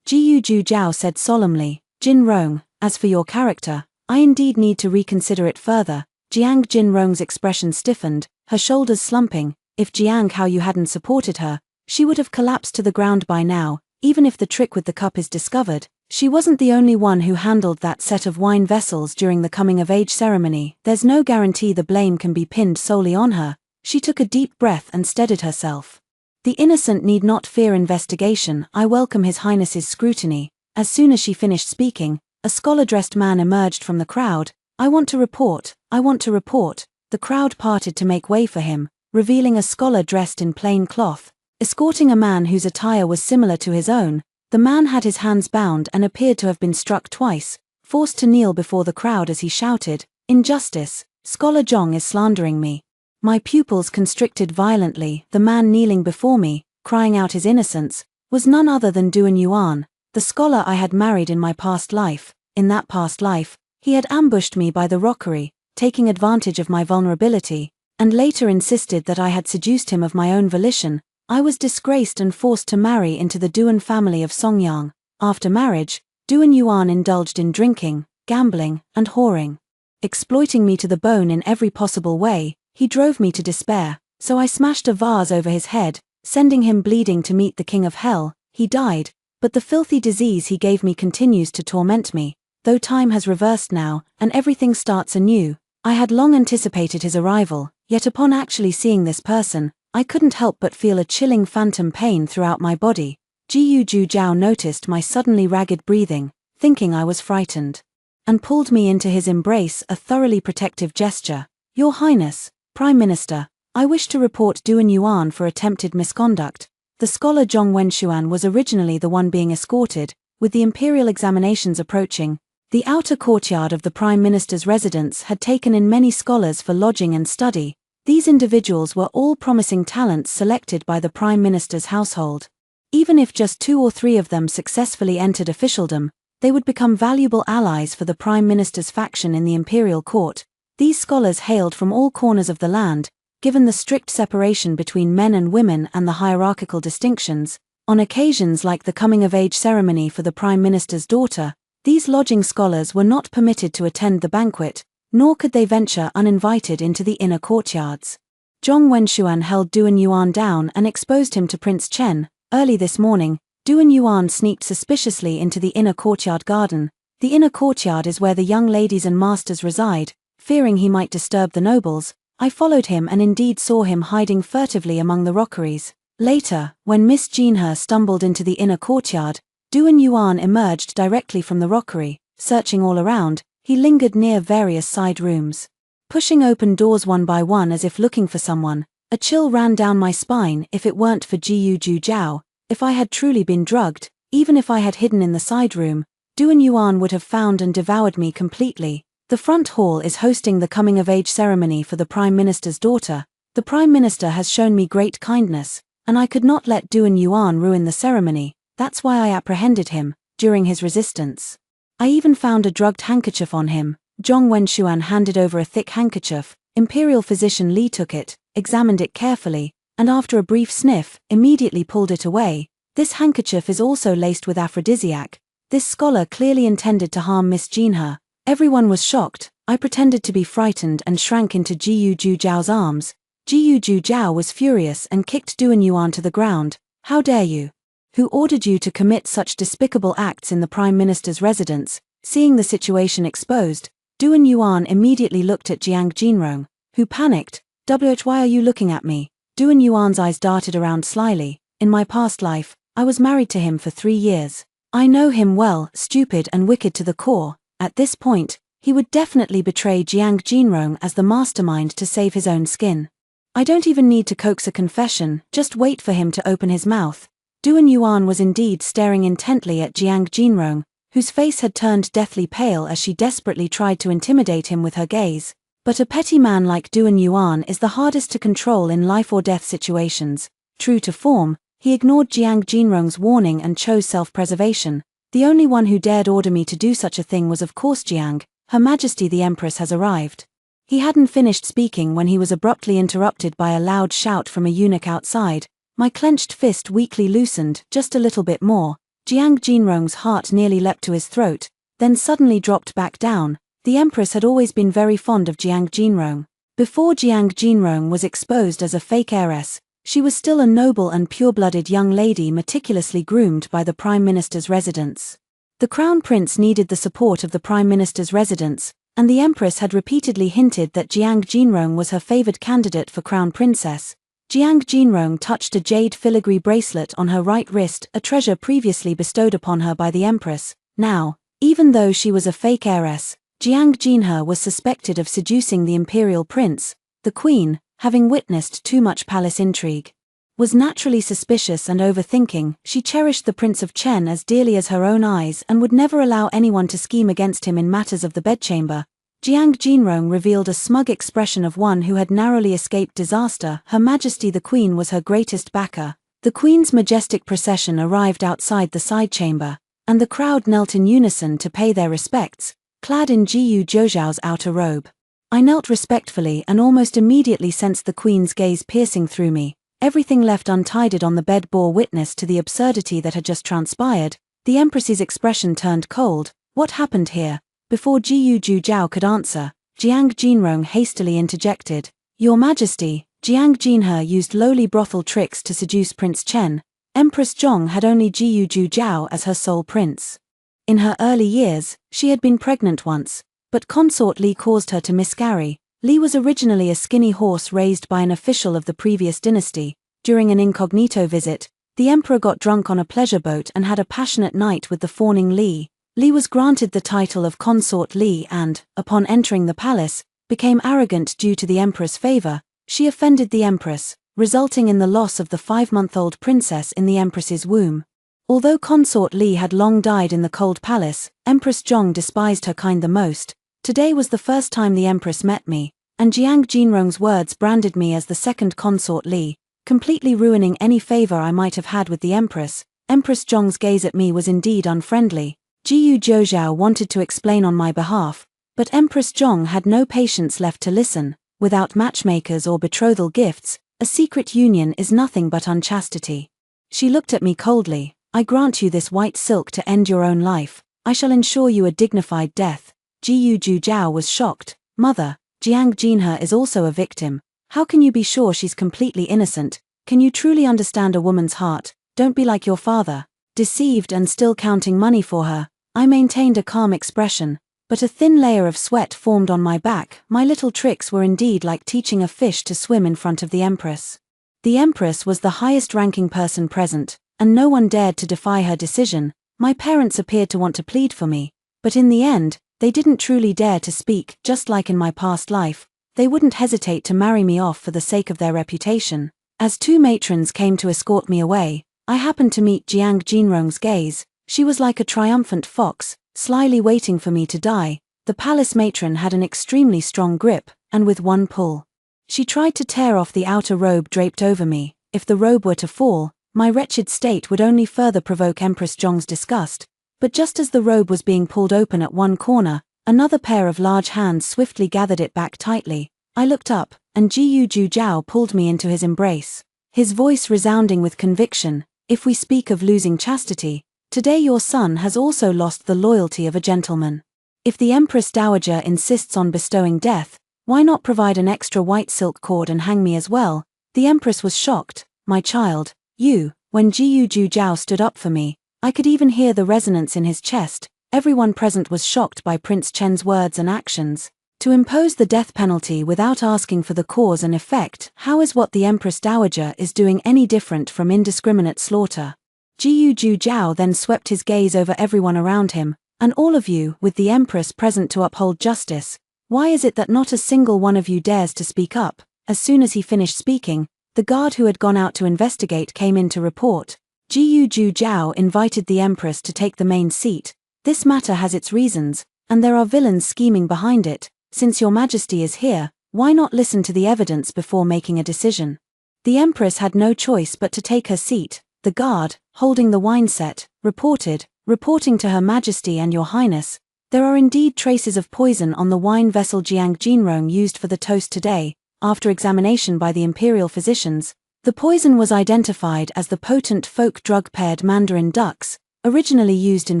Jiyu Zhou said solemnly, Jinrong, as for your character, I indeed need to reconsider it further. Jiang Jinrong's expression stiffened, her shoulders slumping. If Jiang Haoyu hadn't supported her, she would have collapsed to the ground by now. Even if the trick with the cup is discovered, she wasn't the only one who handled that set of wine vessels during the coming-of-age ceremony. There's no guarantee the blame can be pinned solely on her. She took a deep breath and steadied herself. The innocent need not fear investigation. I welcome His Highness's scrutiny. As soon as she finished speaking, A scholar-dressed man emerged from the crowd. "I want to report, I want to report." The crowd parted to make way for him, revealing a scholar dressed in plain cloth, escorting a man whose attire was similar to his own. The man had his hands bound and appeared to have been struck twice, forced to kneel before the crowd as he shouted, "Injustice! Scholar Zhong is slandering me." My pupils constricted violently. The man kneeling before me, crying out his innocence, was none other than Duan Yuan, the scholar I had married in my past life. In that past life, he had ambushed me by the rockery, taking advantage of my vulnerability, and later insisted that I had seduced him of my own volition. I was disgraced and forced to marry into the Duan family of Songyang. After marriage, Duan Yuan indulged in drinking, gambling, and whoring. Exploiting me to the bone in every possible way, he drove me to despair, so I smashed a vase over his head, sending him bleeding to meet the king of hell. He died, but the filthy disease he gave me continues to torment me. Though time has reversed now, and everything starts anew, I had long anticipated his arrival, yet upon actually seeing this person, I couldn't help but feel a chilling phantom pain throughout my body. Jiu Jiao noticed my suddenly ragged breathing, thinking I was frightened, and pulled me into his embrace, a thoroughly protective gesture. "Your Highness, Prime Minister, I wish to report Duan Yuan for attempted misconduct." The scholar Zhong Wenshuan was originally the one being escorted, with the imperial examinations approaching. The outer courtyard of the Prime Minister's residence had taken in many scholars for lodging and study. These individuals were all promising talents selected by the Prime Minister's household. Even if just 2 or 3 of them successfully entered officialdom, they would become valuable allies for the Prime Minister's faction in the imperial court. These scholars hailed from all corners of the land. Given the strict separation between men and women and the hierarchical distinctions, on occasions like the coming-of-age ceremony for the Prime Minister's daughter, these lodging scholars were not permitted to attend the banquet, nor could they venture uninvited into the inner courtyards. Zhong Wenshuan held Duan Yuan down and exposed him to Prince Chen. Early this morning, Duan Yuan sneaked suspiciously into the inner courtyard garden. The inner courtyard is where the young ladies and masters reside. Fearing he might disturb the nobles, I followed him and indeed saw him hiding furtively among the rockeries. Later, when Miss Jinhe stumbled into the inner courtyard, Duan Yuan emerged directly from the rockery. Searching all around, he lingered near various side rooms, pushing open doors one by one as if looking for someone. A chill ran down my spine. If it weren't for Jiu Jiao, if I had truly been drugged, even if I had hidden in the side room, Duan Yuan would have found and devoured me completely. The front hall is hosting the coming-of-age ceremony for the Prime Minister's daughter. The Prime Minister has shown me great kindness, and I could not let Duan Yuan ruin the ceremony. That's why I apprehended him, during his resistance. I even found a drugged handkerchief on him. Zhong Wenshuan handed over a thick handkerchief. Imperial physician Li took it, examined it carefully, and after a brief sniff, immediately pulled it away. This handkerchief is also laced with aphrodisiac. This scholar clearly intended to harm Miss Jinhe. Everyone was shocked. I pretended to be frightened and shrank into Jiu Jiao's arms. Jiu Jiao was furious and kicked Duan Yuan to the ground. "How dare you? Who ordered you to commit such despicable acts in the Prime Minister's residence?" Seeing the situation exposed, Duan Yuan immediately looked at Jiang Jinrong, who panicked. "Why are you looking at me?" Duan Yuan's eyes darted around slyly. "In my past life, I was married to him for 3 years. I know him well, stupid and wicked to the core." At this point, he would definitely betray Jiang Jinrong as the mastermind to save his own skin. I don't even need to coax a confession, just wait for him to open his mouth. Duan Yuan was indeed staring intently at Jiang Jinrong, whose face had turned deathly pale as she desperately tried to intimidate him with her gaze. But a petty man like Duan Yuan is the hardest to control in life-or-death situations. True to form, he ignored Jiang Jinrong's warning and chose self-preservation. The only one who dared order me to do such a thing was of course Jiang. "Her Majesty the Empress has arrived." He hadn't finished speaking when he was abruptly interrupted by a loud shout from a eunuch outside. My clenched fist weakly loosened, just a little bit more. Jiang Jinrong's heart nearly leapt to his throat, then suddenly dropped back down. The Empress had always been very fond of Jiang Jinrong. Before Jiang Jinrong was exposed as a fake heiress, she was still a noble and pure-blooded young lady meticulously groomed by the Prime Minister's residence. The Crown Prince needed the support of the Prime Minister's residence, and the Empress had repeatedly hinted that Jiang Jinrong was her favored candidate for Crown Princess. Jiang Jinrong touched a jade filigree bracelet on her right wrist, a treasure previously bestowed upon her by the Empress. Now, Even though she was a fake heiress, Jiang Jinhe was suspected of seducing the imperial prince. The queen, having witnessed too much palace intrigue, was naturally suspicious and overthinking. She cherished the Prince of Chen as dearly as her own eyes and would never allow anyone to scheme against him in matters of the bedchamber. Jiang Jinrong revealed a smug expression of one who had narrowly escaped disaster. Her Majesty the Queen was her greatest backer. The Queen's majestic procession arrived outside the side chamber, and the crowd knelt in unison to pay their respects, clad in Jiyu Zhouxiao's outer robe. I knelt respectfully and almost immediately sensed the Queen's gaze piercing through me. Everything left untidied on the bed bore witness to the absurdity that had just transpired. The Empress's expression turned cold. What happened here? Before Jiyu Zhouxiao could answer, Jiang Jinrong hastily interjected. Your Majesty, Jiang Jinhe used lowly brothel tricks to seduce Prince Chen. Empress Zhong had only Jiyu Zhouxiao as her sole prince. In her early years, she had been pregnant once, but consort Li caused her to miscarry. Li was originally a skinny horse raised by an official of the previous dynasty. During an incognito visit, the emperor got drunk on a pleasure boat and had a passionate night with the fawning Li. Li was granted the title of consort Li and, upon entering the palace, became arrogant due to the emperor's favor. She offended the empress, resulting in the loss of the 5-month-old princess in the empress's womb. Although consort Li had long died in the cold palace, Empress Zhong despised her kind the most. Today was the first time the empress met me, and Jiang Jinrong's words branded me as the second consort Li, completely ruining any favor I might have had with the empress. Empress Zhong's gaze at me was indeed unfriendly. Jiyu Zhouxiao wanted to explain on my behalf, but Empress Zhong had no patience left to listen. Without matchmakers or betrothal gifts, a secret union is nothing but unchastity. She looked at me coldly. I grant you this white silk to end your own life. I shall ensure you a dignified death. Jiyu Zhouxiao was shocked. Mother, Jiang Jinhe is also a victim. How can you be sure she's completely innocent? Can you truly understand a woman's heart? Don't be like your father. Deceived and still counting money for her, I maintained a calm expression, but a thin layer of sweat formed on my back. My little tricks were indeed like teaching a fish to swim in front of the empress. The empress was the highest-ranking person present, and no one dared to defy her decision. My parents appeared to want to plead for me, but in the end, they didn't truly dare to speak. Just like in my past life, they wouldn't hesitate to marry me off for the sake of their reputation. As 2 matrons came to escort me away, I happened to meet Jiang Jinrong's gaze. She was like a triumphant fox, slyly waiting for me to die. The palace matron had an extremely strong grip, and with one pull, she tried to tear off the outer robe draped over me. If the robe were to fall, my wretched state would only further provoke Empress Zhong's disgust. But just as the robe was being pulled open at one corner, another pair of large hands swiftly gathered it back tightly. I looked up, and Jiyu Zhouxiao pulled me into his embrace, his voice resounding with conviction. If we speak of losing chastity, today your son has also lost the loyalty of a gentleman. If the Empress Dowager insists on bestowing death, why not provide an extra white silk cord and hang me as well? The Empress was shocked. My child, when Jiyu Zhouxiao stood up for me, I could even hear the resonance in his chest. Everyone present was shocked by Prince Chen's words and actions. To impose the death penalty without asking for the cause and effect, how is what the Empress Dowager is doing any different from indiscriminate slaughter? Jiyu Zhouxiao then swept his gaze over everyone around him. And all of you, with the Empress present to uphold justice, why is it that not a single one of you dares to speak up? As soon as he finished speaking, the guard who had gone out to investigate came in to report. Jiyu Zhouxiao invited the Empress to take the main seat. This matter has its reasons, and there are villains scheming behind it. Since your Majesty is here, why not listen to the evidence before making a decision? The Empress had no choice but to take her seat. The guard, holding the wine set, reporting to Her Majesty and Your Highness, there are indeed traces of poison on the wine vessel Jiang Jinrong used for the toast today. After examination by the imperial physicians, the poison was identified as the potent folk drug paired mandarin ducks, originally used in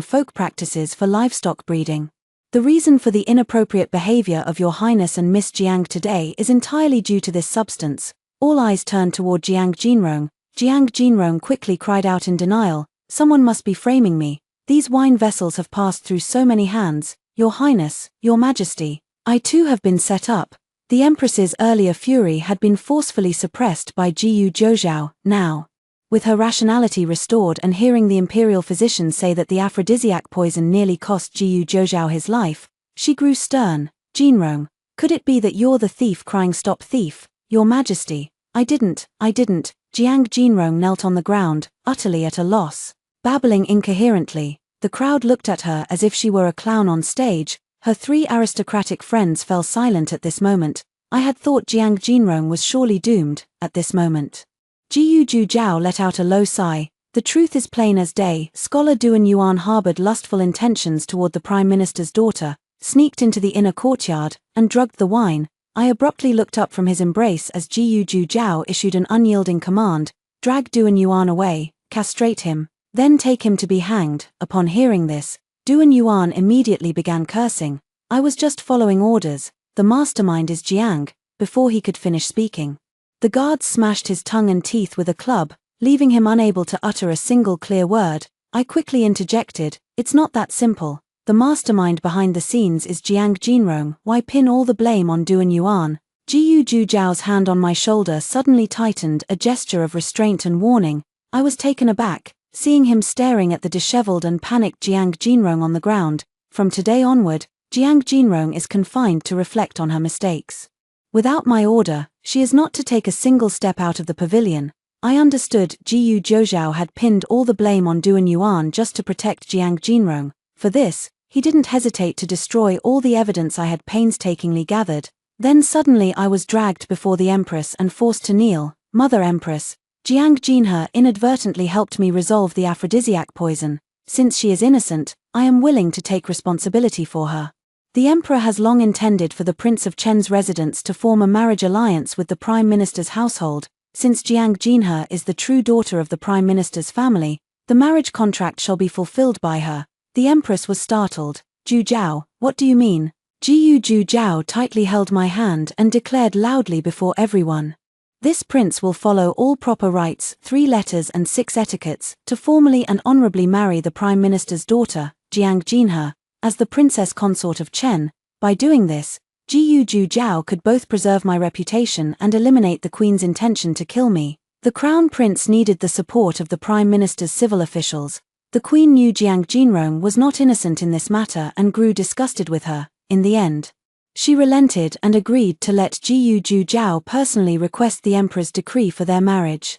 folk practices for livestock breeding. The reason for the inappropriate behavior of Your Highness and Miss Jiang today is entirely due to this substance. All eyes turned toward Jiang Jinrong. Jiang Jinrong quickly cried out in denial. Someone must be framing me. These wine vessels have passed through so many hands. Your Highness, Your Majesty, I too have been set up. The Empress's earlier fury had been forcefully suppressed by Jiyu Zhouxiao. Now, With her rationality restored and hearing the imperial physician say that the aphrodisiac poison nearly cost Jiyu Zhou his life, she grew stern. Jinrong, could it be that you're the thief crying stop thief, your majesty? I didn't. Jiang Jinrong knelt on the ground, utterly at a loss. Babbling incoherently, the crowd looked at her as if she were a clown on stage. Her three aristocratic friends fell silent at this moment. I had thought Jiang Jinrong was surely doomed, at this moment. Jiyu Zhou let out a low sigh. The truth is plain as day. Scholar Duan Yuan harbored lustful intentions toward the Prime Minister's daughter, sneaked into the inner courtyard, and drugged the wine. I abruptly looked up from his embrace as Jiyu Zhou issued an unyielding command: drag Duan Yuan away, castrate him, then take him to be hanged. Upon hearing this, Duan Yuan immediately began cursing. I was just following orders. The mastermind is Jiang. Before he could finish speaking, the guards smashed his tongue and teeth with a club, leaving him unable to utter a single clear word. I quickly interjected, it's not that simple. The mastermind behind the scenes is Jiang Jinrong. Why pin all the blame on Duan Yuan? Jiyu Zhou's hand on my shoulder suddenly tightened, a gesture of restraint and warning. I was taken aback, seeing him staring at the disheveled and panicked Jiang Jinrong on the ground. From today onward, Jiang Jinrong is confined to reflect on her mistakes. Without my order, she is not to take a single step out of the pavilion. I understood Jiyu Zhou had pinned all the blame on Duan Yuan just to protect Jiang Jinrong. For this, he didn't hesitate to destroy all the evidence I had painstakingly gathered. Then suddenly I was dragged before the Empress and forced to kneel. Mother Empress, Jiang Jinhe inadvertently helped me resolve the aphrodisiac poison. Since she is innocent, I am willing to take responsibility for her. The Emperor has long intended for the Prince of Chen's residence to form a marriage alliance with the Prime Minister's household. Since Jiang Jinhe is the true daughter of the Prime Minister's family, the marriage contract shall be fulfilled by her. The Empress was startled. Zhou, what do you mean? Jiyu Zhou tightly held my hand and declared loudly before everyone. This prince will follow all proper rites, 3 letters and 6 etiquettes, to formally and honorably marry the Prime Minister's daughter, Jiang Jinhe, as the princess consort of Chen. By doing this, Jiyu Zhou could both preserve my reputation and eliminate the Queen's intention to kill me. The Crown Prince needed the support of the Prime Minister's civil officials. The Queen knew Jiang Jinrong was not innocent in this matter and grew disgusted with her. In the end, she relented and agreed to let Jiyu Zhou personally request the Emperor's decree for their marriage.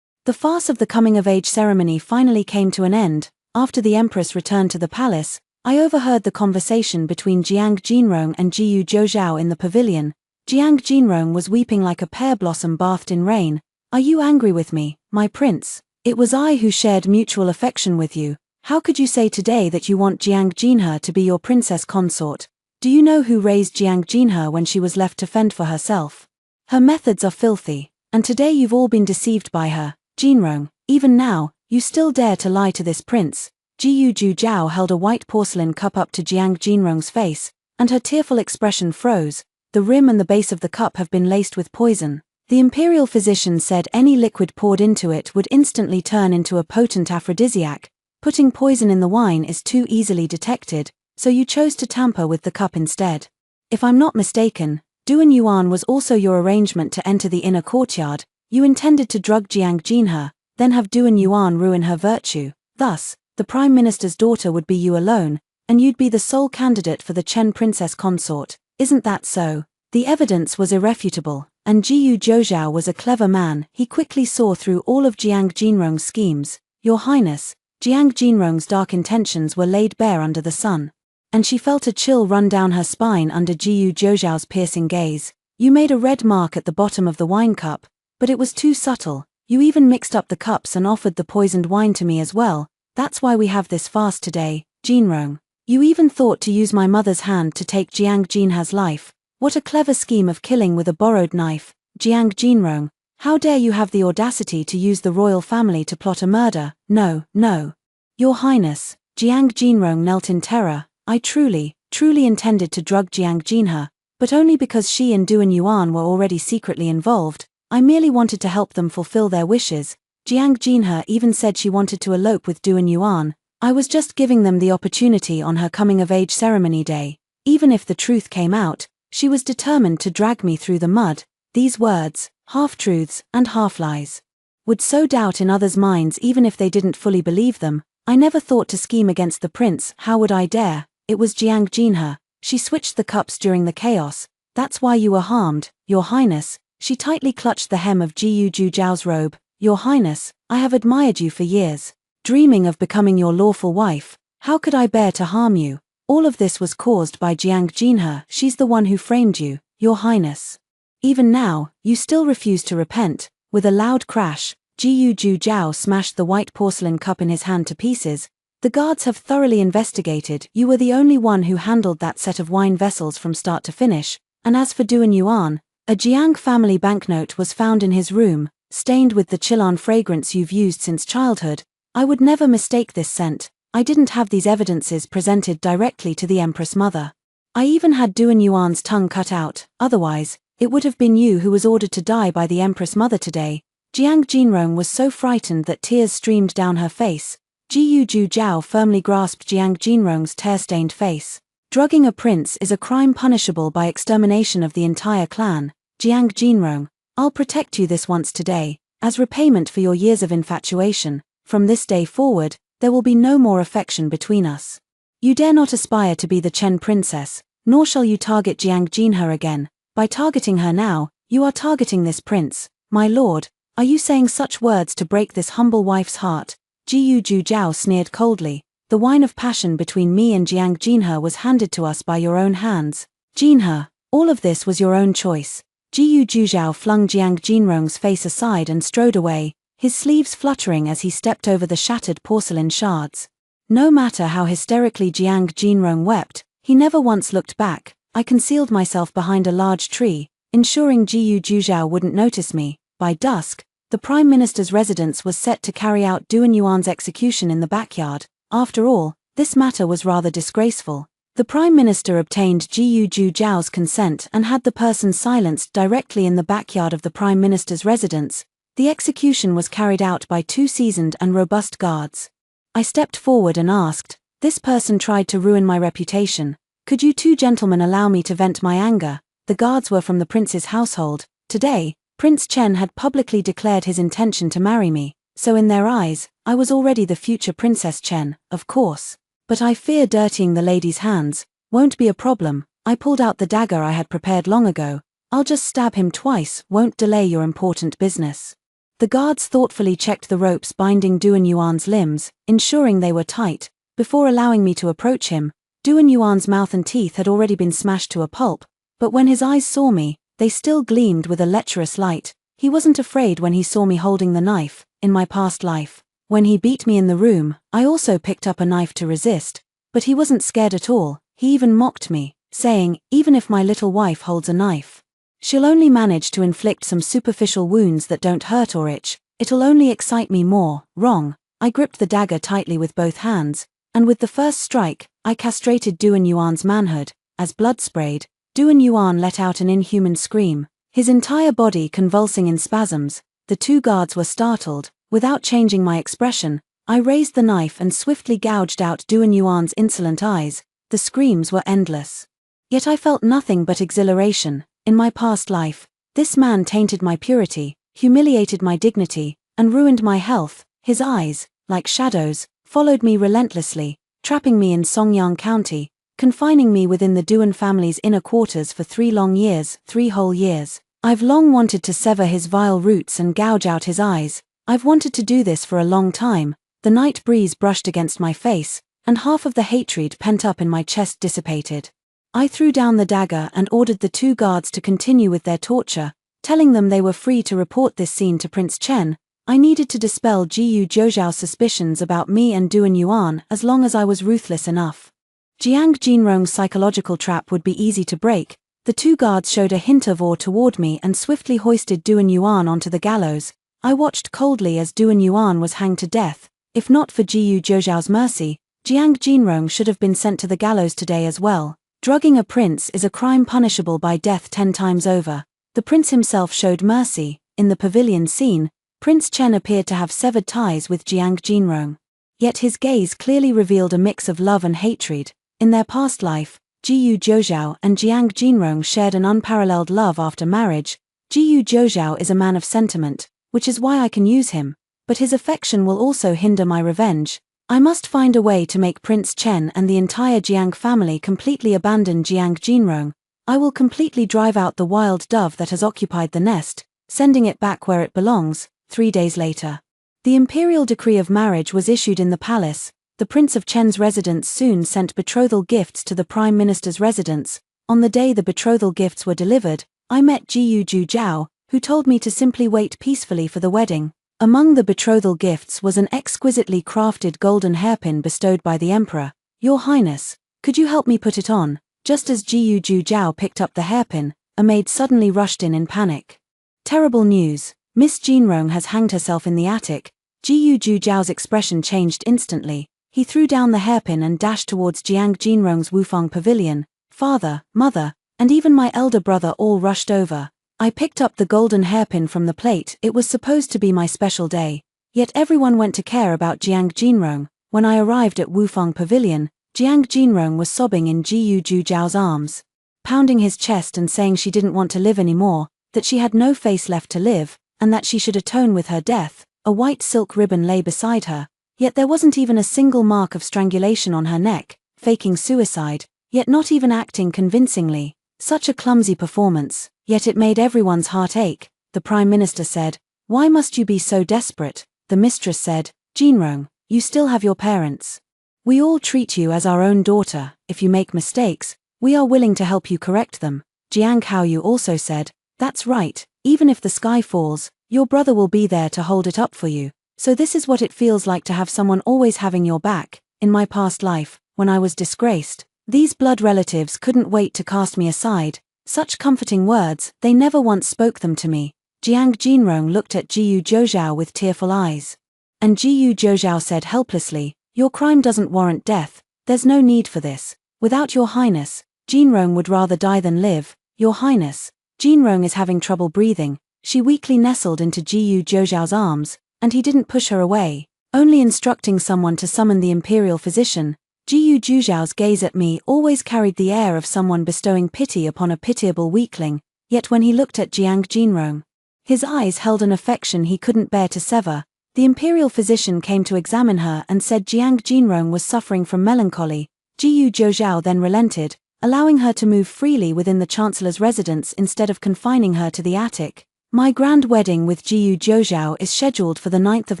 The farce of the coming-of-age ceremony finally came to an end. After the Empress returned to the palace, I overheard the conversation between Jiang Jinrong and Jiyu Zhou in the pavilion. Jiang Jinrong was weeping like a pear blossom bathed in rain. Are you angry with me, my prince? It was I who shared mutual affection with you. How could you say today that you want Jiang Jinhe to be your princess consort? Do you know who raised Jiang Jinhe when she was left to fend for herself? Her methods are filthy, and today you've all been deceived by her. Jinrong, even now, you still dare to lie to this prince. Jiyu Zhou held a white porcelain cup up to Jiang Jinrong's face, and her tearful expression froze. The rim and the base of the cup have been laced with poison. The imperial physician said any liquid poured into it would instantly turn into a potent aphrodisiac. Putting poison in the wine is too easily detected, so you chose to tamper with the cup instead. If I'm not mistaken, Duan Yuan was also your arrangement to enter the inner courtyard. You intended to drug Jiang Jinhe, then have Duan Yuan ruin her virtue. Thus, the Prime Minister's daughter would be you alone, and you'd be the sole candidate for the Chen princess consort. Isn't that so? The evidence was irrefutable, and Jiyu Zhou was a clever man. He quickly saw through all of Jiang Jinrong's schemes. Your Highness, Jiang Jinrong's dark intentions were laid bare under the sun, and she felt a chill run down her spine under Jiyu Zhou's piercing gaze. You made a red mark at the bottom of the wine cup, but it was too subtle. You even mixed up the cups and offered the poisoned wine to me as well. That's why we have this fast today, Jinrong. You even thought to use my mother's hand to take Jiang Jinhe's life. What a clever scheme of killing with a borrowed knife. Jiang Jinrong, how dare you have the audacity to use the royal family to plot a murder? No, no. Your Highness, Jiang Jinrong knelt in terror. I truly intended to drug Jiang Jinhe, but only because she and Duan Yuan were already secretly involved. I merely wanted to help them fulfill their wishes. Jiang Jinhe even said she wanted to elope with Duan Yuan. I was just giving them the opportunity on her coming-of-age ceremony day. Even if the truth came out, she was determined to drag me through the mud. These words, half-truths and half-lies. would sow doubt in others' minds even if they didn't fully believe them. I never thought to scheme against the prince, how would I dare? It was Jiang Jinhe. She switched the cups during the chaos. That's why you were harmed, Your Highness. She tightly clutched the hem of Jiyu Zhujiao's robe. Your Highness, I have admired you for years, dreaming of becoming your lawful wife. How could I bear to harm you? All of this was caused by Jiang Jinhe. She's the one who framed you, Your Highness. Even now, you still refuse to repent. With a loud crash, Jiyu Zhujiao smashed the white porcelain cup in his hand to pieces. The guards have thoroughly investigated. You were the only one who handled that set of wine vessels from start to finish. And as for Duan Yuan, a Jiang family banknote was found in his room, stained with the Chilan fragrance you've used since childhood. I would never mistake this scent. I didn't have these evidences presented directly to the Empress Mother. I even had Duan Yuan's tongue cut out, otherwise, it would have been you who was ordered to die by the Empress Mother today. Jiang Jinrong was so frightened that tears streamed down her face. Jiyu Zhujiao firmly grasped Jiang Jinrong's tear-stained face. Drugging a prince is a crime punishable by extermination of the entire clan. Jiang Jinrong, I'll protect you this once today, as repayment for your years of infatuation. From this day forward, there will be no more affection between us. You dare not aspire to be the Chen princess, nor shall you target Jiang Jinhe again. By targeting her now, you are targeting this prince. My lord, are you saying such words to break this humble wife's heart? Jiyu Zhujiao sneered coldly. The wine of passion between me and Jiang Jinhe was handed to us by your own hands. Jinhe, all of this was your own choice. Jiyu Zhujiao flung Jiang Jinrong's face aside and strode away, his sleeves fluttering as he stepped over the shattered porcelain shards. No matter how hysterically Jiang Jinrong wept, he never once looked back. I concealed myself behind a large tree, ensuring Jiyu Zhujiao wouldn't notice me. By dusk, the Prime Minister's residence was set to carry out Duan Yuan's execution in the backyard. After all, this matter was rather disgraceful. The Prime Minister obtained Jiyu Zhujiao's consent and had the person silenced directly in the backyard of the Prime Minister's residence. The execution was carried out by 2 seasoned and robust guards. I stepped forward and asked, "This person tried to ruin my reputation. Could you 2 gentlemen allow me to vent my anger?" The guards were from the prince's household. Today, Prince Chen had publicly declared his intention to marry me, so in their eyes, I was already the future Princess Chen, of course. But I fear dirtying the lady's hands won't be a problem. I pulled out the dagger I had prepared long ago. I'll just stab him twice, won't delay your important business. The guards thoughtfully checked the ropes binding Duan Yuan's limbs, ensuring they were tight, before allowing me to approach him. Duan Yuan's mouth and teeth had already been smashed to a pulp, but when his eyes saw me, they still gleamed with a lecherous light. He wasn't afraid when he saw me holding the knife. In my past life, when he beat me in the room, I also picked up a knife to resist, but he wasn't scared at all. He even mocked me, saying, "Even if my little wife holds a knife, she'll only manage to inflict some superficial wounds that don't hurt or itch. It'll only excite me more." Wrong. I gripped the dagger tightly with both hands, and with the first strike, I castrated Duan Yuan's manhood. As blood sprayed, Duan Yuan let out an inhuman scream, his entire body convulsing in spasms. The 2 guards were startled. Without changing my expression, I raised the knife and swiftly gouged out Duan Yuan's insolent eyes. The screams were endless. Yet I felt nothing but exhilaration. In my past life, this man tainted my purity, humiliated my dignity, and ruined my health. His eyes, like shadows, followed me relentlessly, trapping me in Songyang County, confining me within the Duan family's inner quarters for 3 long years, 3 whole years. I've long wanted to sever his vile roots and gouge out his eyes. I've wanted to do this for a long time. The night breeze brushed against my face, and half of the hatred pent up in my chest dissipated. I threw down the dagger and ordered the 2 guards to continue with their torture, telling them they were free to report this scene to Prince Chen. I needed to dispel Jiyu Zhujiao's suspicions about me and Duan Yuan as long as I was ruthless enough. Jiang Jinrong's psychological trap would be easy to break. The 2 guards showed a hint of awe toward me and swiftly hoisted Duan Yuan onto the gallows. I watched coldly as Duan Yuan was hanged to death. If not for Jiyu Zhujiao's mercy, Jiang Jinrong should have been sent to the gallows today as well. Drugging a prince is a crime punishable by death 10 times over. The prince himself showed mercy. In the pavilion scene, Prince Chen appeared to have severed ties with Jiang Jinrong. Yet his gaze clearly revealed a mix of love and hatred. In their past life, Jiyu Zhujiao and Jiang Jinrong shared an unparalleled love after marriage. Jiyu Zhujiao is a man of sentiment, which is why I can use him. But his affection will also hinder my revenge. I must find a way to make Prince Chen and the entire Jiang family completely abandon Jiang Jinrong. I will completely drive out the wild dove that has occupied the nest, sending it back where it belongs. 3 days later. The imperial decree of marriage was issued in the palace. The Prince of Chen's residence soon sent betrothal gifts to the Prime Minister's residence. On the day the betrothal gifts were delivered, I met Jiyu Zhao, who told me to simply wait peacefully for the wedding. Among the betrothal gifts was an exquisitely crafted golden hairpin bestowed by the Emperor. Your Highness, could you help me put it on? Just as Jiyu Zhao picked up the hairpin, a maid suddenly rushed in panic. Terrible news, Miss Jinrong has hanged herself in the attic. Jiyu Zhao's expression changed instantly. He threw down the hairpin and dashed towards Jiang Jinrong's Wufang pavilion. Father, mother, and even my elder brother all rushed over. I picked up the golden hairpin from the plate. It was supposed to be my special day. Yet everyone went to care about Jiang Jinrong. When I arrived at Wufang Pavilion, Jiang Jinrong was sobbing in Jiyu Zhao's arms, pounding his chest and saying she didn't want to live anymore, that she had no face left to live, and that she should atone with her death. A white silk ribbon lay beside her, yet there wasn't even a single mark of strangulation on her neck, faking suicide, yet not even acting convincingly. Such a clumsy performance, yet it made everyone's heart ache. The Prime Minister said, "Why must you be so desperate?" The mistress said, "Jinrong, you still have your parents. We all treat you as our own daughter. If you make mistakes, we are willing to help you correct them." Jiang Haoyu also said, "That's right, even if the sky falls, your brother will be there to hold it up for you. So this is what it feels like to have someone always having your back. In my past life, when I was disgraced, these blood relatives couldn't wait to cast me aside. Such comforting words, they never once spoke them to me." Jiang Jinrong looked at Jiyu Zhao with tearful eyes. And Jiyu Zhao said helplessly, "Your crime doesn't warrant death. There's no need for this. Without your highness, Jinrong would rather die than live. Your highness, Jinrong is having trouble breathing." She weakly nestled into Jiyu Zhao's arms, and he didn't push her away, only instructing someone to summon the imperial physician. Jiyu Zhao's gaze at me always carried the air of someone bestowing pity upon a pitiable weakling, yet when he looked at Jiang Jinrong, his eyes held an affection he couldn't bear to sever. The imperial physician came to examine her and said Jiang Jinrong was suffering from melancholy. Jiyu Zhao then relented, allowing her to move freely within the chancellor's residence instead of confining her to the attic. My grand wedding with Jiyu Zhao is scheduled for the 9th of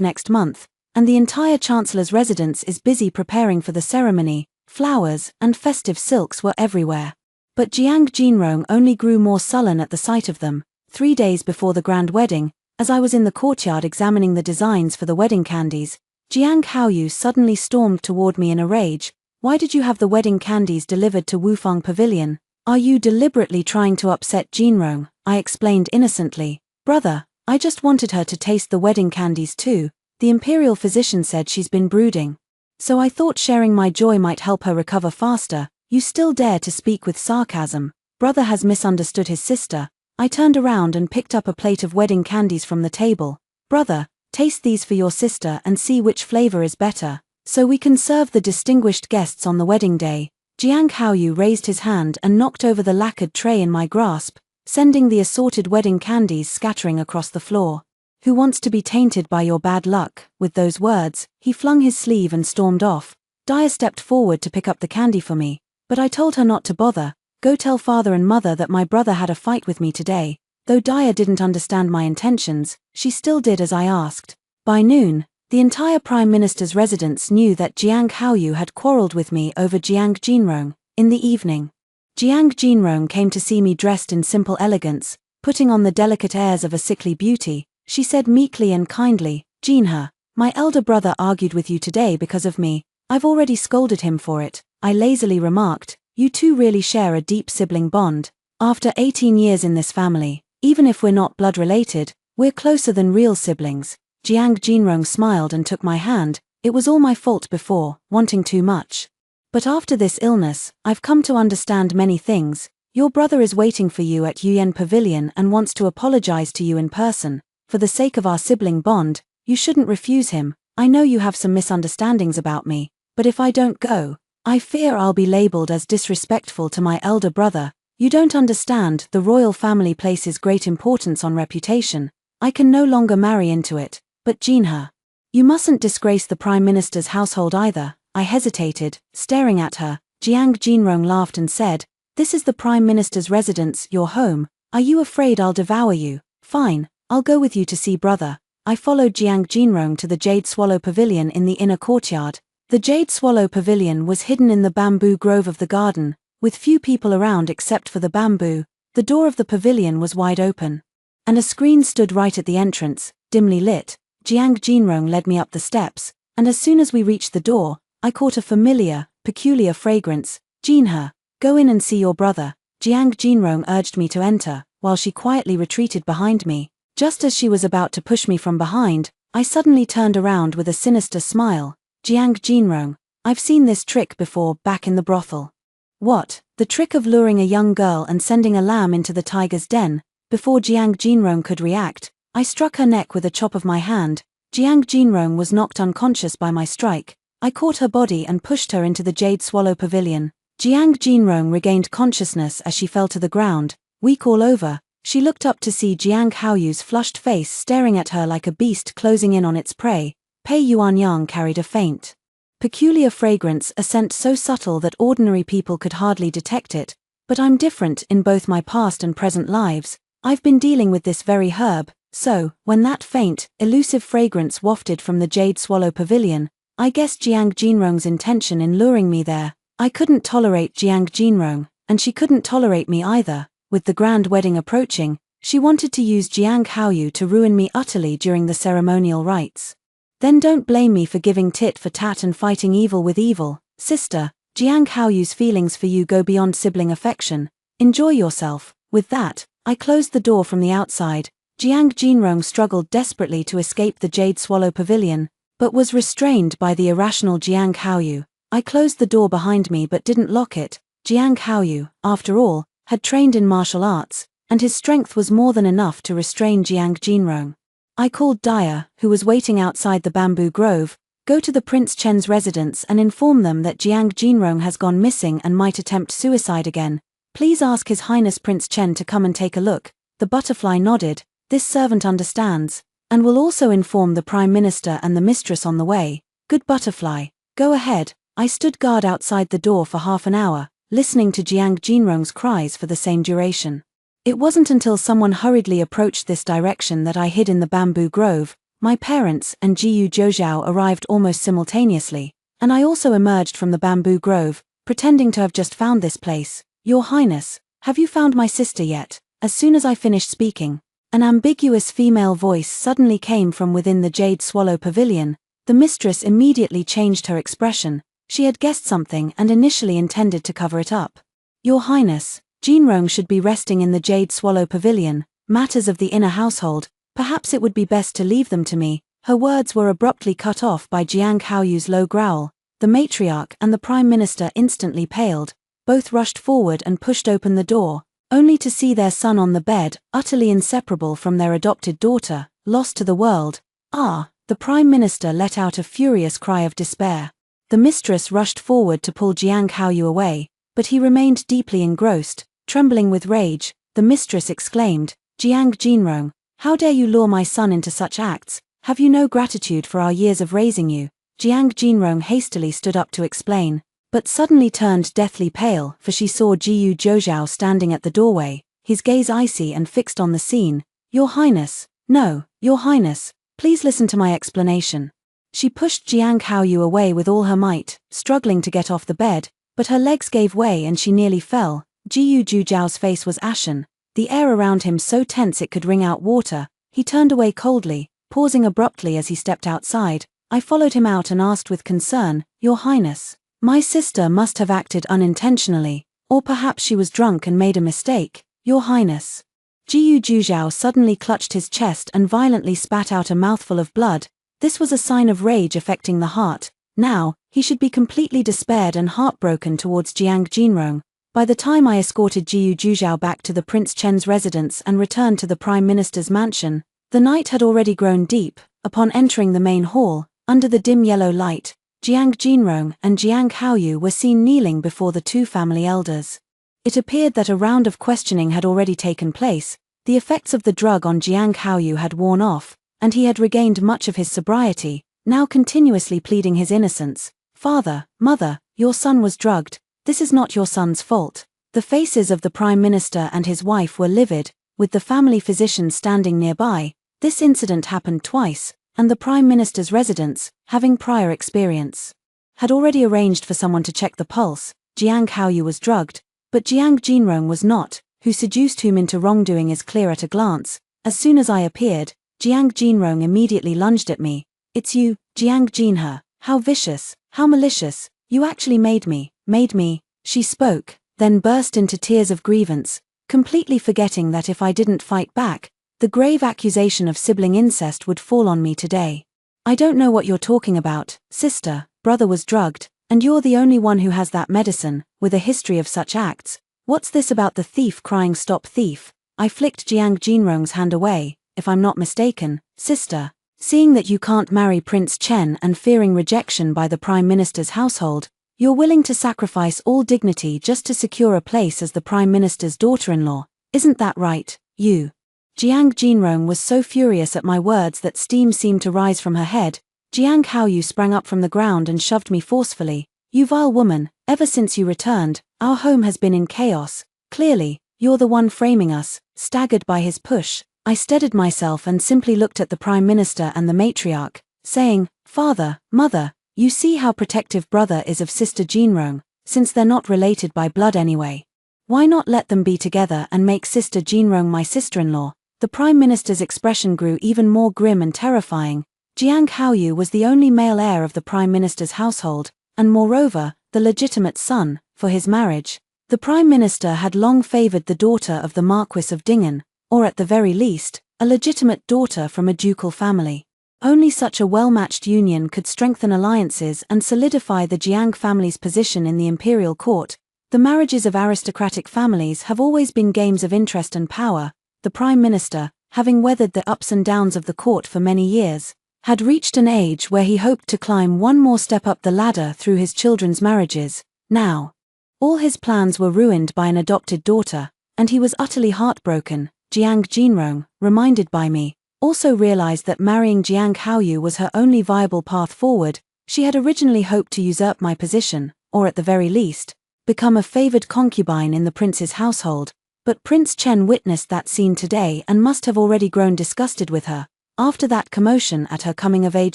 next month, and the entire chancellor's residence is busy preparing for the ceremony. Flowers and festive silks were everywhere. But Jiang Jinrong only grew more sullen at the sight of them. 3 days before the grand wedding, as I was in the courtyard examining the designs for the wedding candies, Jiang Haoyu suddenly stormed toward me in a rage. "Why did you have the wedding candies delivered to Wufang Pavilion? Are you deliberately trying to upset Jinrong?" I explained innocently. "Brother, I just wanted her to taste the wedding candies too. The imperial physician said she's been brooding. So I thought sharing my joy might help her recover faster." You still dare to speak with sarcasm. Brother has misunderstood his sister. I turned around and picked up a plate of wedding candies from the table. "Brother, taste these for your sister and see which flavor is better, so we can serve the distinguished guests on the wedding day." Jiang Haoyu raised his hand and knocked over the lacquered tray in my grasp, sending the assorted wedding candies scattering across the floor. "Who wants to be tainted by your bad luck?" With those words, he flung his sleeve and stormed off. Dia stepped forward to pick up the candy for me, but I told her not to bother. "Go tell father and mother that my brother had a fight with me today." Though Dia didn't understand my intentions, she still did as I asked. By noon, the entire Prime Minister's residence knew that Jiang Haoyu had quarreled with me over Jiang Jinrong. In the evening, Jiang Jinrong came to see me dressed in simple elegance, putting on the delicate airs of a sickly beauty. She said meekly and kindly, "Jinhe, my elder brother argued with you today because of me. I've already scolded him for it." I lazily remarked, "You two really share a deep sibling bond. After 18 years in this family, even if we're not blood related, we're closer than real siblings." Jiang Jinrong smiled and took my hand. "It was all my fault before, wanting too much. But after this illness, I've come to understand many things. Your brother is waiting for you at Yuan Pavilion and wants to apologize to you in person. For the sake of our sibling bond, you shouldn't refuse him. I know you have some misunderstandings about me, but if I don't go, I fear I'll be labeled as disrespectful to my elder brother. You don't understand, the royal family places great importance on reputation. I can no longer marry into it, but Jinhe. You mustn't disgrace the Prime Minister's household either. I hesitated, staring at her. Jiang Jinrong laughed and said, "This is the Prime Minister's residence, your home. Are you afraid I'll devour you? Fine, I'll go with you to see brother." I followed Jiang Jinrong to the Jade Swallow Pavilion in the inner courtyard. The Jade Swallow Pavilion was hidden in the bamboo grove of the garden, with few people around except for the bamboo. The door of the pavilion was wide open, and a screen stood right at the entrance, dimly lit. Jiang Jinrong led me up the steps, and as soon as we reached the door, I caught a familiar, peculiar fragrance. "Jinhe, go in and see your brother." Jiang Jinrong urged me to enter, while she quietly retreated behind me. Just as she was about to push me from behind, I suddenly turned around with a sinister smile. "Jiang Jinrong, I've seen this trick before, back in the brothel." "What?" "The trick of luring a young girl and sending a lamb into the tiger's den." Before Jiang Jinrong could react, I struck her neck with a chop of my hand. Jiang Jinrong was knocked unconscious by my strike. I caught her body and pushed her into the Jade Swallow Pavilion. Jiang Jinrong regained consciousness as she fell to the ground, weak all over. She looked up to see Jiang Haoyu's flushed face staring at her like a beast closing in on its prey. Pei Yuanyang carried a faint, peculiar fragrance, a scent so subtle that ordinary people could hardly detect it. But I'm different in both my past and present lives. I've been dealing with this very herb. So, when that faint, elusive fragrance wafted from the Jade Swallow Pavilion, I guessed Jiang Jinrong's intention in luring me there. I couldn't tolerate Jiang Jinrong, and she couldn't tolerate me either. With the grand wedding approaching, she wanted to use Jiang Haoyu to ruin me utterly during the ceremonial rites. Then don't blame me for giving tit for tat and fighting evil with evil. Sister, Jiang Haoyu's feelings for you go beyond sibling affection. Enjoy yourself. With that, I closed the door from the outside. Jiang Jinrong struggled desperately to escape the Jade Swallow Pavilion, but was restrained by the irrational Jiang Haoyu. I closed the door behind me but didn't lock it. Jiang Haoyu, after all, had trained in martial arts, and his strength was more than enough to restrain Jiang Jinrong. I called Daya, who was waiting outside the bamboo grove. "Go to the Prince Chen's residence and inform them that Jiang Jinrong has gone missing and might attempt suicide again. Please ask His Highness Prince Chen to come and take a look." The butterfly nodded. "This servant understands, and will also inform the Prime Minister and the mistress on the way." "Good butterfly, go ahead." I stood guard outside the door for half an hour, listening to Jiang Jinrong's cries for the same duration. It wasn't until someone hurriedly approached this direction that I hid in the bamboo grove. My parents and Jiyu Zhoujiao arrived almost simultaneously, and I also emerged from the bamboo grove, pretending to have just found this place. "Your Highness, have you found my sister yet?" As soon as I finished speaking, an ambiguous female voice suddenly came from within the Jade Swallow Pavilion. The mistress immediately changed her expression. She had guessed something and initially intended to cover it up. "Your Highness, Jinrong should be resting in the Jade Swallow Pavilion. Matters of the inner household, perhaps it would be best to leave them to me." Her words were abruptly cut off by Jiang Haoyu's low growl. The matriarch and the Prime Minister instantly paled. Both rushed forward and pushed open the door, only to see their son on the bed, utterly inseparable from their adopted daughter, lost to the world. "Ah!" The Prime Minister let out a furious cry of despair. The mistress rushed forward to pull Jiang Haoyu away, but he remained deeply engrossed. Trembling with rage, the mistress exclaimed, "Jiang Jinrong, how dare you lure my son into such acts? Have you no gratitude for our years of raising you?" Jiang Jinrong hastily stood up to explain, but suddenly turned deathly pale, for she saw Jiyu Zhoujiao standing at the doorway, his gaze icy and fixed on the scene. "Your Highness, no, Your Highness, please listen to my explanation." She pushed Jiang Haoyu away with all her might, struggling to get off the bed, but her legs gave way and she nearly fell. Jiyu Zhoujiao's face was ashen, the air around him so tense it could wring out water. He turned away coldly, pausing abruptly as he stepped outside. I followed him out and asked with concern, "Your Highness, my sister must have acted unintentionally, or perhaps she was drunk and made a mistake." "Your Highness." Jiyu Zhoujiao suddenly clutched his chest and violently spat out a mouthful of blood. This was a sign of rage affecting the heart. Now, he should be completely despaired and heartbroken towards Jiang Jinrong. By the time I escorted Jiyu Zhoujiao back to the Prince Chen's residence and returned to the Prime Minister's mansion, the night had already grown deep. Upon entering the main hall, under the dim yellow light, Jiang Jinrong and Jiang Haoyu were seen kneeling before the two family elders. It appeared that a round of questioning had already taken place. The effects of the drug on Jiang Haoyu had worn off, and he had regained much of his sobriety, now continuously pleading his innocence. Father, mother, your son was drugged. This is not your son's fault. The faces of the Prime Minister and his wife were livid, with the family physician standing nearby. This incident happened twice, and the Prime Minister's residents, having prior experience, had already arranged for someone to check the pulse. Jiang Haoyu was drugged, but Jiang Jinrong was not. Who seduced whom into wrongdoing is clear at a glance. As soon as I appeared, Jiang Jinrong immediately lunged at me. It's you, Jiang Jinhe. How vicious, how malicious. You actually made me. She spoke, then burst into tears of grievance, completely forgetting that if I didn't fight back, the grave accusation of sibling incest would fall on me today. I don't know what you're talking about, sister. Brother was drugged, and you're the only one who has that medicine, with a history of such acts. What's this about the thief crying stop thief? I flicked Jiang Jinrong's hand away. If I'm not mistaken, sister, seeing that you can't marry Prince Chen and fearing rejection by the Prime Minister's household, you're willing to sacrifice all dignity just to secure a place as the Prime Minister's daughter-in-law. Isn't that right, you? Jiang Jinrong was so furious at my words that steam seemed to rise from her head. Jiang Haoyu sprang up from the ground and shoved me forcefully. You vile woman, ever since you returned, our home has been in chaos. Clearly, you're the one framing us. Staggered by his push, I steadied myself and simply looked at the Prime Minister and the matriarch, saying, Father, mother, you see how protective brother is of sister Jinrong, since they're not related by blood anyway. Why not let them be together and make sister Jinrong my sister-in-law? The Prime Minister's expression grew even more grim and terrifying. Jiang Haoyu was the only male heir of the Prime Minister's household, and moreover, the legitimate son, for his marriage. The Prime Minister had long favored the daughter of the Marquis of Dingen, or at the very least, a legitimate daughter from a ducal family. Only such a well-matched union could strengthen alliances and solidify the Jiang family's position in the imperial court. The marriages of aristocratic families have always been games of interest and power. The Prime Minister, having weathered the ups and downs of the court for many years, had reached an age where he hoped to climb one more step up the ladder through his children's marriages. Now, all his plans were ruined by an adopted daughter, and he was utterly heartbroken. Jiang Jinrong, reminded by me, also realized that marrying Jiang Haoyu was her only viable path forward. She had originally hoped to usurp my position, or at the very least, become a favored concubine in the prince's household, but Prince Chen witnessed that scene today and must have already grown disgusted with her. After that commotion at her coming-of-age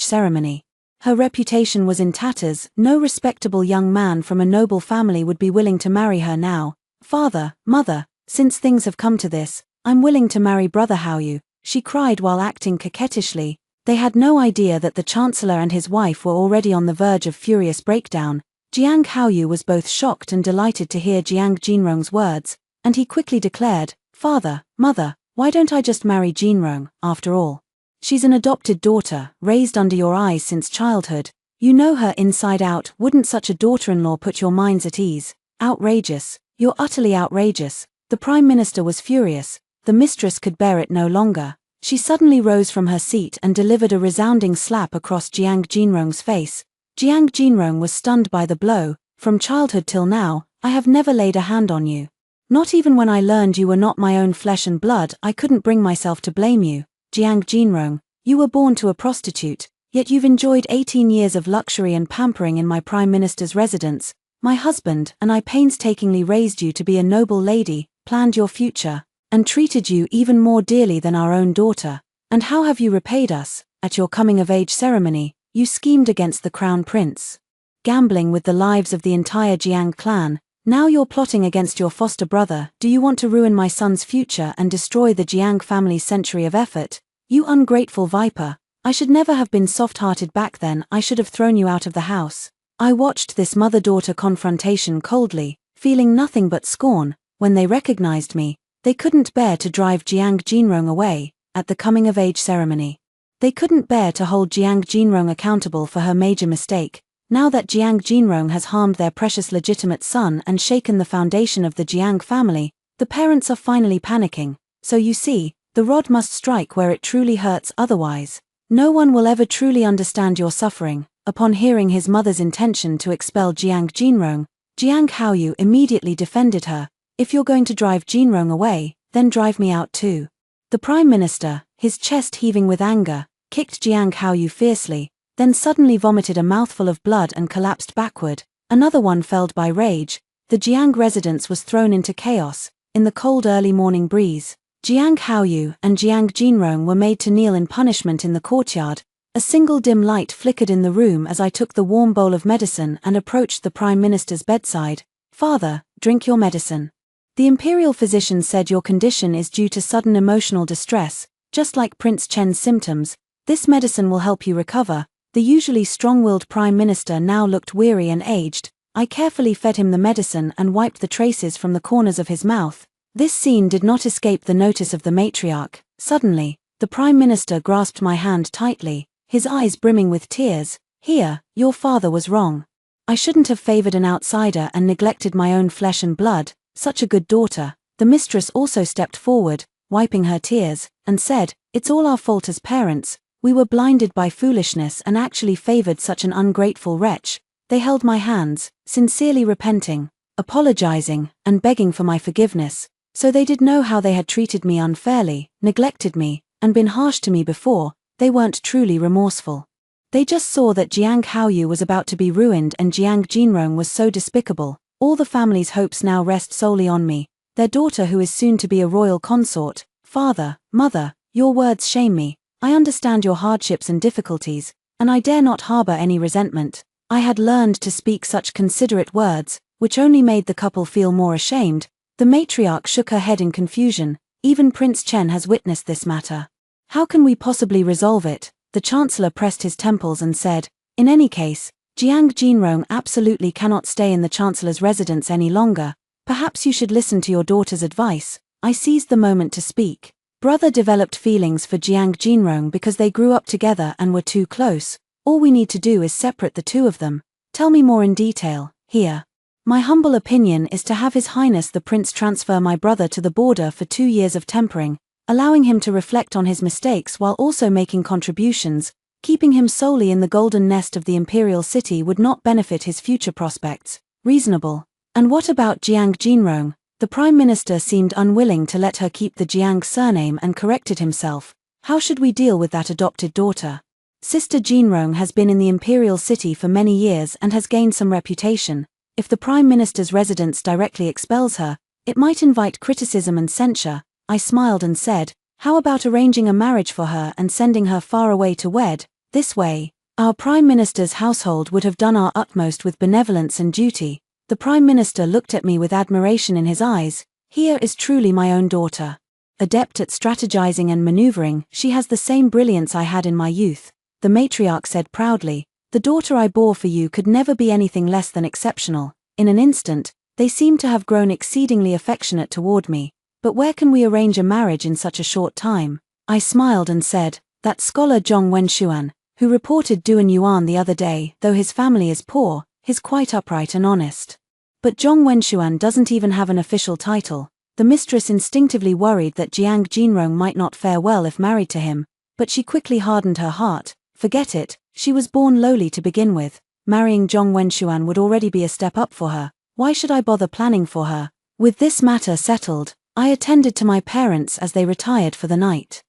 ceremony, her reputation was in tatters. No respectable young man from a noble family would be willing to marry her now. Father, mother, since things have come to this, I'm willing to marry Brother Haoyu, she cried while acting coquettishly. They had no idea that the Chancellor and his wife were already on the verge of furious breakdown. Jiang Haoyu was both shocked and delighted to hear Jiang Jinrong's words, and he quickly declared, Father, mother, why don't I just marry Jinrong, after all? She's an adopted daughter, raised under your eyes since childhood. You know her inside out. Wouldn't such a daughter-in-law put your minds at ease? Outrageous. You're utterly outrageous. The Prime Minister was furious. The mistress could bear it no longer. She suddenly rose from her seat and delivered a resounding slap across Jiang Jinrong's face. Jiang Jinrong was stunned by the blow. From childhood till now, I have never laid a hand on you. Not even when I learned you were not my own flesh and blood, I couldn't bring myself to blame you. Jiang Jinrong, you were born to a prostitute, yet you've enjoyed 18 years of luxury and pampering in my Prime Minister's residence. My husband and I painstakingly raised you to be a noble lady, planned your future, and treated you even more dearly than our own daughter. And how have you repaid us? At your coming-of-age ceremony, you schemed against the Crown Prince, gambling with the lives of the entire Jiang clan. Now you're plotting against your foster brother. Do you want to ruin my son's future and destroy the Jiang family's century of effort? You ungrateful viper. I should never have been soft-hearted back then. I should have thrown you out of the house. I watched this mother-daughter confrontation coldly, feeling nothing but scorn. When they recognized me, they couldn't bear to drive Jiang Jinrong away. At the coming-of-age ceremony, they couldn't bear to hold Jiang Jinrong accountable for her major mistake. Now that Jiang Jinrong has harmed their precious legitimate son and shaken the foundation of the Jiang family, the parents are finally panicking. So you see, the rod must strike where it truly hurts, otherwise, no one will ever truly understand your suffering. Upon hearing his mother's intention to expel Jiang Jinrong, Jiang Haoyu immediately defended her. If you're going to drive Jinrong away, then drive me out too. The Prime Minister, his chest heaving with anger, kicked Jiang Haoyu fiercely, then suddenly vomited a mouthful of blood and collapsed backward. Another one felled by rage. The Jiang residence was thrown into chaos. In the cold early morning breeze, Jiang Haoyu and Jiang Jinrong were made to kneel in punishment in the courtyard. A single dim light flickered in the room as I took the warm bowl of medicine and approached the Prime Minister's bedside. "Father, drink your medicine. The imperial physician said your condition is due to sudden emotional distress, just like Prince Chen's symptoms. This medicine will help you recover." The usually strong-willed Prime Minister now looked weary and aged. I carefully fed him the medicine and wiped the traces from the corners of his mouth. This scene did not escape the notice of the matriarch. Suddenly, the Prime Minister grasped my hand tightly, his eyes brimming with tears. "Here, your father was wrong. I shouldn't have favored an outsider and neglected my own flesh and blood. Such a good daughter." The mistress also stepped forward, wiping her tears, and said, "It's all our fault as parents. We were blinded by foolishness and actually favored such an ungrateful wretch." They held my hands, sincerely repenting, apologizing, and begging for my forgiveness. So they did know how they had treated me unfairly, neglected me, and been harsh to me before. They weren't truly remorseful. They just saw that Jiang Haoyu was about to be ruined and Jiang Jinrong was so despicable. All the family's hopes now rest solely on me, their daughter who is soon to be a royal consort. "Father, mother, your words shame me. I understand your hardships and difficulties, and I dare not harbor any resentment." I had learned to speak such considerate words, which only made the couple feel more ashamed. The matriarch shook her head in confusion. "Even Prince Chen has witnessed this matter. How can we possibly resolve it?" The Chancellor pressed his temples and said, "In any case, Jiang Jinrong absolutely cannot stay in the Chancellor's residence any longer. Perhaps you should listen to your daughter's advice." I seized the moment to speak. Brother developed feelings for Jiang Jinrong because they grew up together and were too close. All we need to do is separate the two of them. Tell me more in detail, here. My humble opinion is to have His Highness the Prince transfer my brother to the border for 2 years of tempering, allowing him to reflect on his mistakes while also making contributions. Keeping him solely in the golden nest of the imperial city would not benefit his future prospects. Reasonable. And what about Jiang Jinrong? The Prime Minister seemed unwilling to let her keep the Jiang surname and corrected himself. How should we deal with that adopted daughter? Sister Jinrong has been in the imperial city for many years and has gained some reputation. If the Prime Minister's residence directly expels her, it might invite criticism and censure. I smiled and said, "How about arranging a marriage for her and sending her far away to wed? This way, our Prime Minister's household would have done our utmost with benevolence and duty." The Prime Minister looked at me with admiration in his eyes. "Here is truly my own daughter. Adept at strategizing and maneuvering, she has the same brilliance I had in my youth." The matriarch said proudly, "The daughter I bore for you could never be anything less than exceptional." In an instant, they seemed to have grown exceedingly affectionate toward me. "But where can we arrange a marriage in such a short time?" I smiled and said, "That scholar Zhong Wenshuan, who reported Duan Yuan the other day, though his family is poor, is quite upright and honest." But Zhong Wenshuan doesn't even have an official title. The mistress instinctively worried that Jiang Jinrong might not fare well if married to him, but she quickly hardened her heart. Forget it, she was born lowly to begin with. Marrying Zhong Wenshuan would already be a step up for her. Why should I bother planning for her? With this matter settled, I attended to my parents as they retired for the night.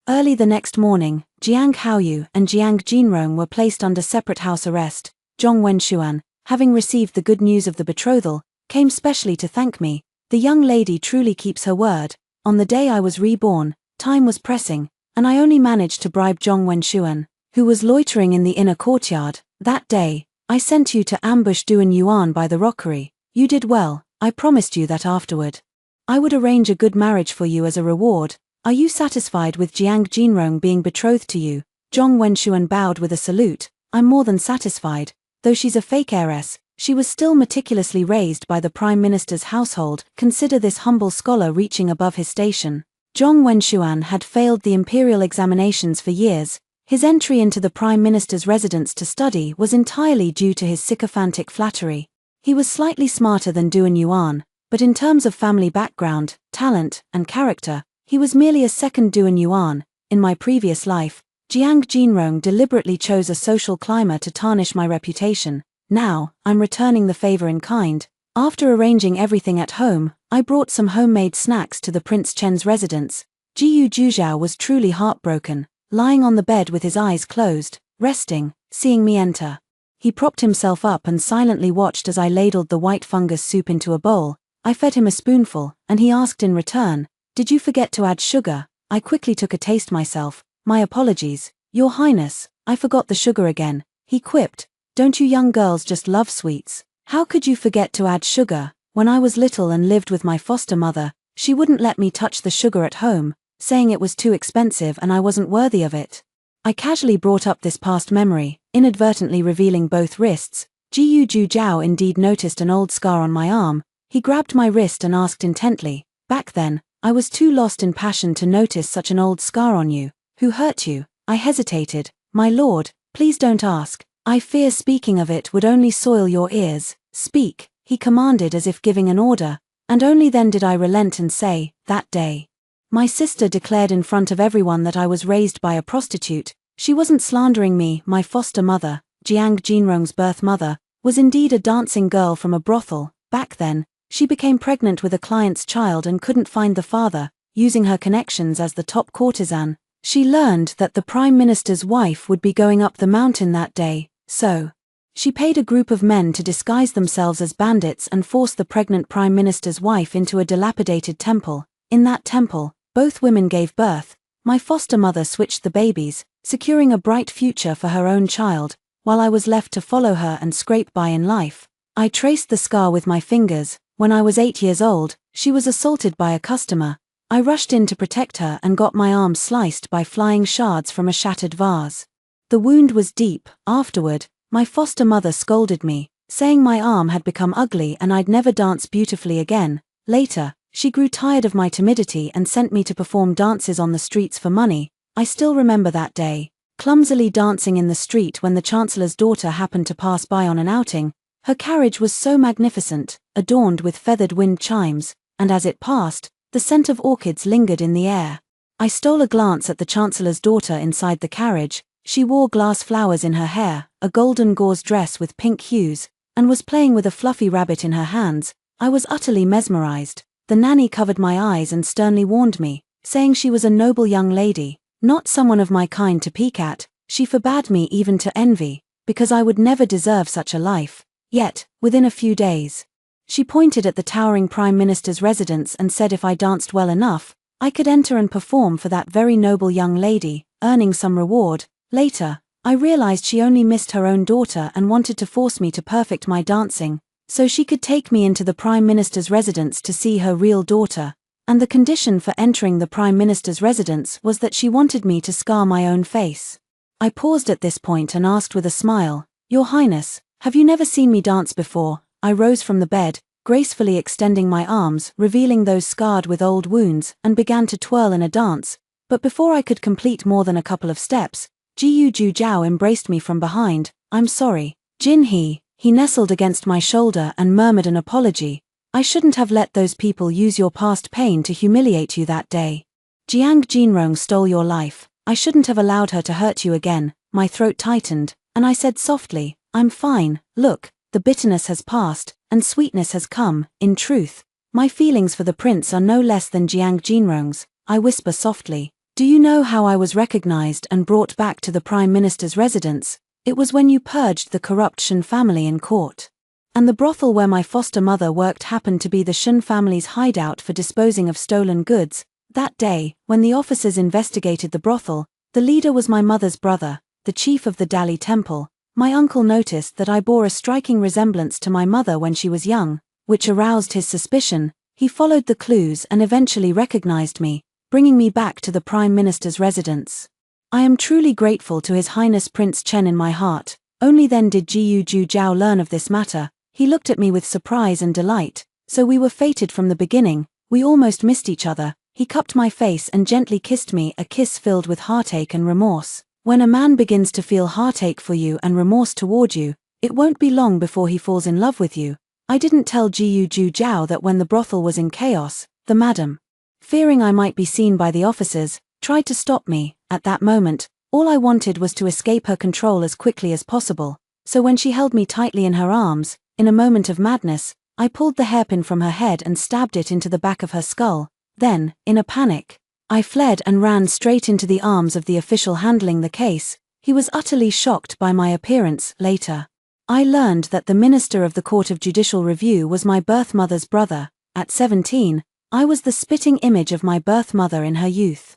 Early the next morning, Jiang Haoyu and Jiang Jinrong were placed under separate house arrest. Zhong Wenshuan, having received the good news of the betrothal, came specially to thank me. The young lady truly keeps her word. On the day I was reborn, time was pressing, and I only managed to bribe Zhong Wenshuan, who was loitering in the inner courtyard. That day, I sent you to ambush Duan Yuan by the rockery. You did well. I promised you that afterward I would arrange a good marriage for you as a reward. Are you satisfied with Jiang Jinrong being betrothed to you? Zhong Wenshuan bowed with a salute. I'm more than satisfied. Though she's a fake heiress, she was still meticulously raised by the Prime Minister's household. Consider this humble scholar reaching above his station. Zhong Wenshuan had failed the imperial examinations for years. His entry into the Prime Minister's residence to study was entirely due to his sycophantic flattery. He was slightly smarter than Duan Yuan, but in terms of family background, talent, and character, he was merely a second Duan Yuan. In my previous life, Jiang Jinrong deliberately chose a social climber to tarnish my reputation. Now, I'm returning the favor in kind. After arranging everything at home, I brought some homemade snacks to the Prince Chen's residence. Jiyu Juzhao was truly heartbroken, lying on the bed with his eyes closed, resting, seeing me enter. He propped himself up and silently watched as I ladled the white fungus soup into a bowl. I fed him a spoonful, and he asked in return, "Did you forget to add sugar?" I quickly took a taste myself. "My apologies, Your Highness, I forgot the sugar again," he quipped. "Don't you young girls just love sweets? How could you forget to add sugar? When I was little and lived with my foster mother, she wouldn't let me touch the sugar at home, saying it was too expensive and I wasn't worthy of it." I casually brought up this past memory, inadvertently revealing both wrists. Jiyu Juzhao indeed noticed an old scar on my arm. He grabbed my wrist and asked intently, "Back then, I was too lost in passion to notice such an old scar on you. Who hurt you?" I hesitated. "My lord, please don't ask. I fear speaking of it would only soil your ears." "Speak," he commanded as if giving an order, and only then did I relent and say, "That day, my sister declared in front of everyone that I was raised by a prostitute. She wasn't slandering me. My foster mother, Jiang Jinrong's birth mother, was indeed a dancing girl from a brothel. Back then, she became pregnant with a client's child and couldn't find the father. Using her connections as the top courtesan, she learned that the Prime Minister's wife would be going up the mountain that day, so she paid a group of men to disguise themselves as bandits and force the pregnant Prime Minister's wife into a dilapidated temple. In that temple, both women gave birth. My foster mother switched the babies, securing a bright future for her own child, while I was left to follow her and scrape by in life. I traced the scar with my fingers. When I was 8 years old, she was assaulted by a customer. I rushed in to protect her and got my arm sliced by flying shards from a shattered vase. The wound was deep. Afterward, my foster mother scolded me, saying my arm had become ugly and I'd never dance beautifully again. Later, she grew tired of my timidity and sent me to perform dances on the streets for money. I still remember that day, clumsily dancing in the street when the Chancellor's daughter happened to pass by on an outing. Her carriage was so magnificent, adorned with feathered wind chimes, and as it passed, the scent of orchids lingered in the air. I stole a glance at the Chancellor's daughter inside the carriage. She wore glass flowers in her hair, a golden gauze dress with pink hues, and was playing with a fluffy rabbit in her hands. I was utterly mesmerized. The nanny covered my eyes and sternly warned me, saying she was a noble young lady, not someone of my kind to peek at. She forbade me even to envy, because I would never deserve such a life. Yet, within a few days, she pointed at the towering Prime Minister's residence and said if I danced well enough, I could enter and perform for that very noble young lady, earning some reward. Later, I realized she only missed her own daughter and wanted to force me to perfect my dancing, so she could take me into the Prime Minister's residence to see her real daughter. And the condition for entering the Prime Minister's residence was that she wanted me to scar my own face. I paused at this point and asked with a smile, "Your Highness, have you never seen me dance before?" I rose from the bed, gracefully extending my arms, revealing those scarred with old wounds, and began to twirl in a dance. But before I could complete more than a couple of steps, Jiyu Juzhao embraced me from behind. "I'm sorry, Jin He." He nestled against my shoulder and murmured an apology. "I shouldn't have let those people use your past pain to humiliate you that day. Jiang Jinrong stole your life. I shouldn't have allowed her to hurt you again." My throat tightened, and I said softly, "I'm fine. Look, the bitterness has passed, and sweetness has come. In truth, my feelings for the prince are no less than Jiang Jinrong's." I whisper softly, "Do you know how I was recognized and brought back to the Prime Minister's residence? It was when you purged the corrupt Shen family in court. And the brothel where my foster mother worked happened to be the Shen family's hideout for disposing of stolen goods. That day, when the officers investigated the brothel, the leader was my mother's brother, the chief of the Dali temple. My uncle noticed that I bore a striking resemblance to my mother when she was young, which aroused his suspicion. He followed the clues and eventually recognized me, bringing me back to the Prime Minister's residence. I am truly grateful to His Highness Prince Chen in my heart." Only then did Jiyu Juzhao learn of this matter. He looked at me with surprise and delight. "So we were fated from the beginning. We almost missed each other." He cupped my face and gently kissed me, a kiss filled with heartache and remorse. When a man begins to feel heartache for you and remorse toward you, it won't be long before he falls in love with you. I didn't tell Jiyu Juzhao that when the brothel was in chaos, the madam, fearing I might be seen by the officers, tried to stop me. At that moment, all I wanted was to escape her control as quickly as possible. So when she held me tightly in her arms, in a moment of madness, I pulled the hairpin from her head and stabbed it into the back of her skull. Then, in a panic, I fled and ran straight into the arms of the official handling the case. He was utterly shocked by my appearance. Later, I learned that the minister of the Court of Judicial Review was my birth mother's brother. At 17, I was the spitting image of my birth mother in her youth.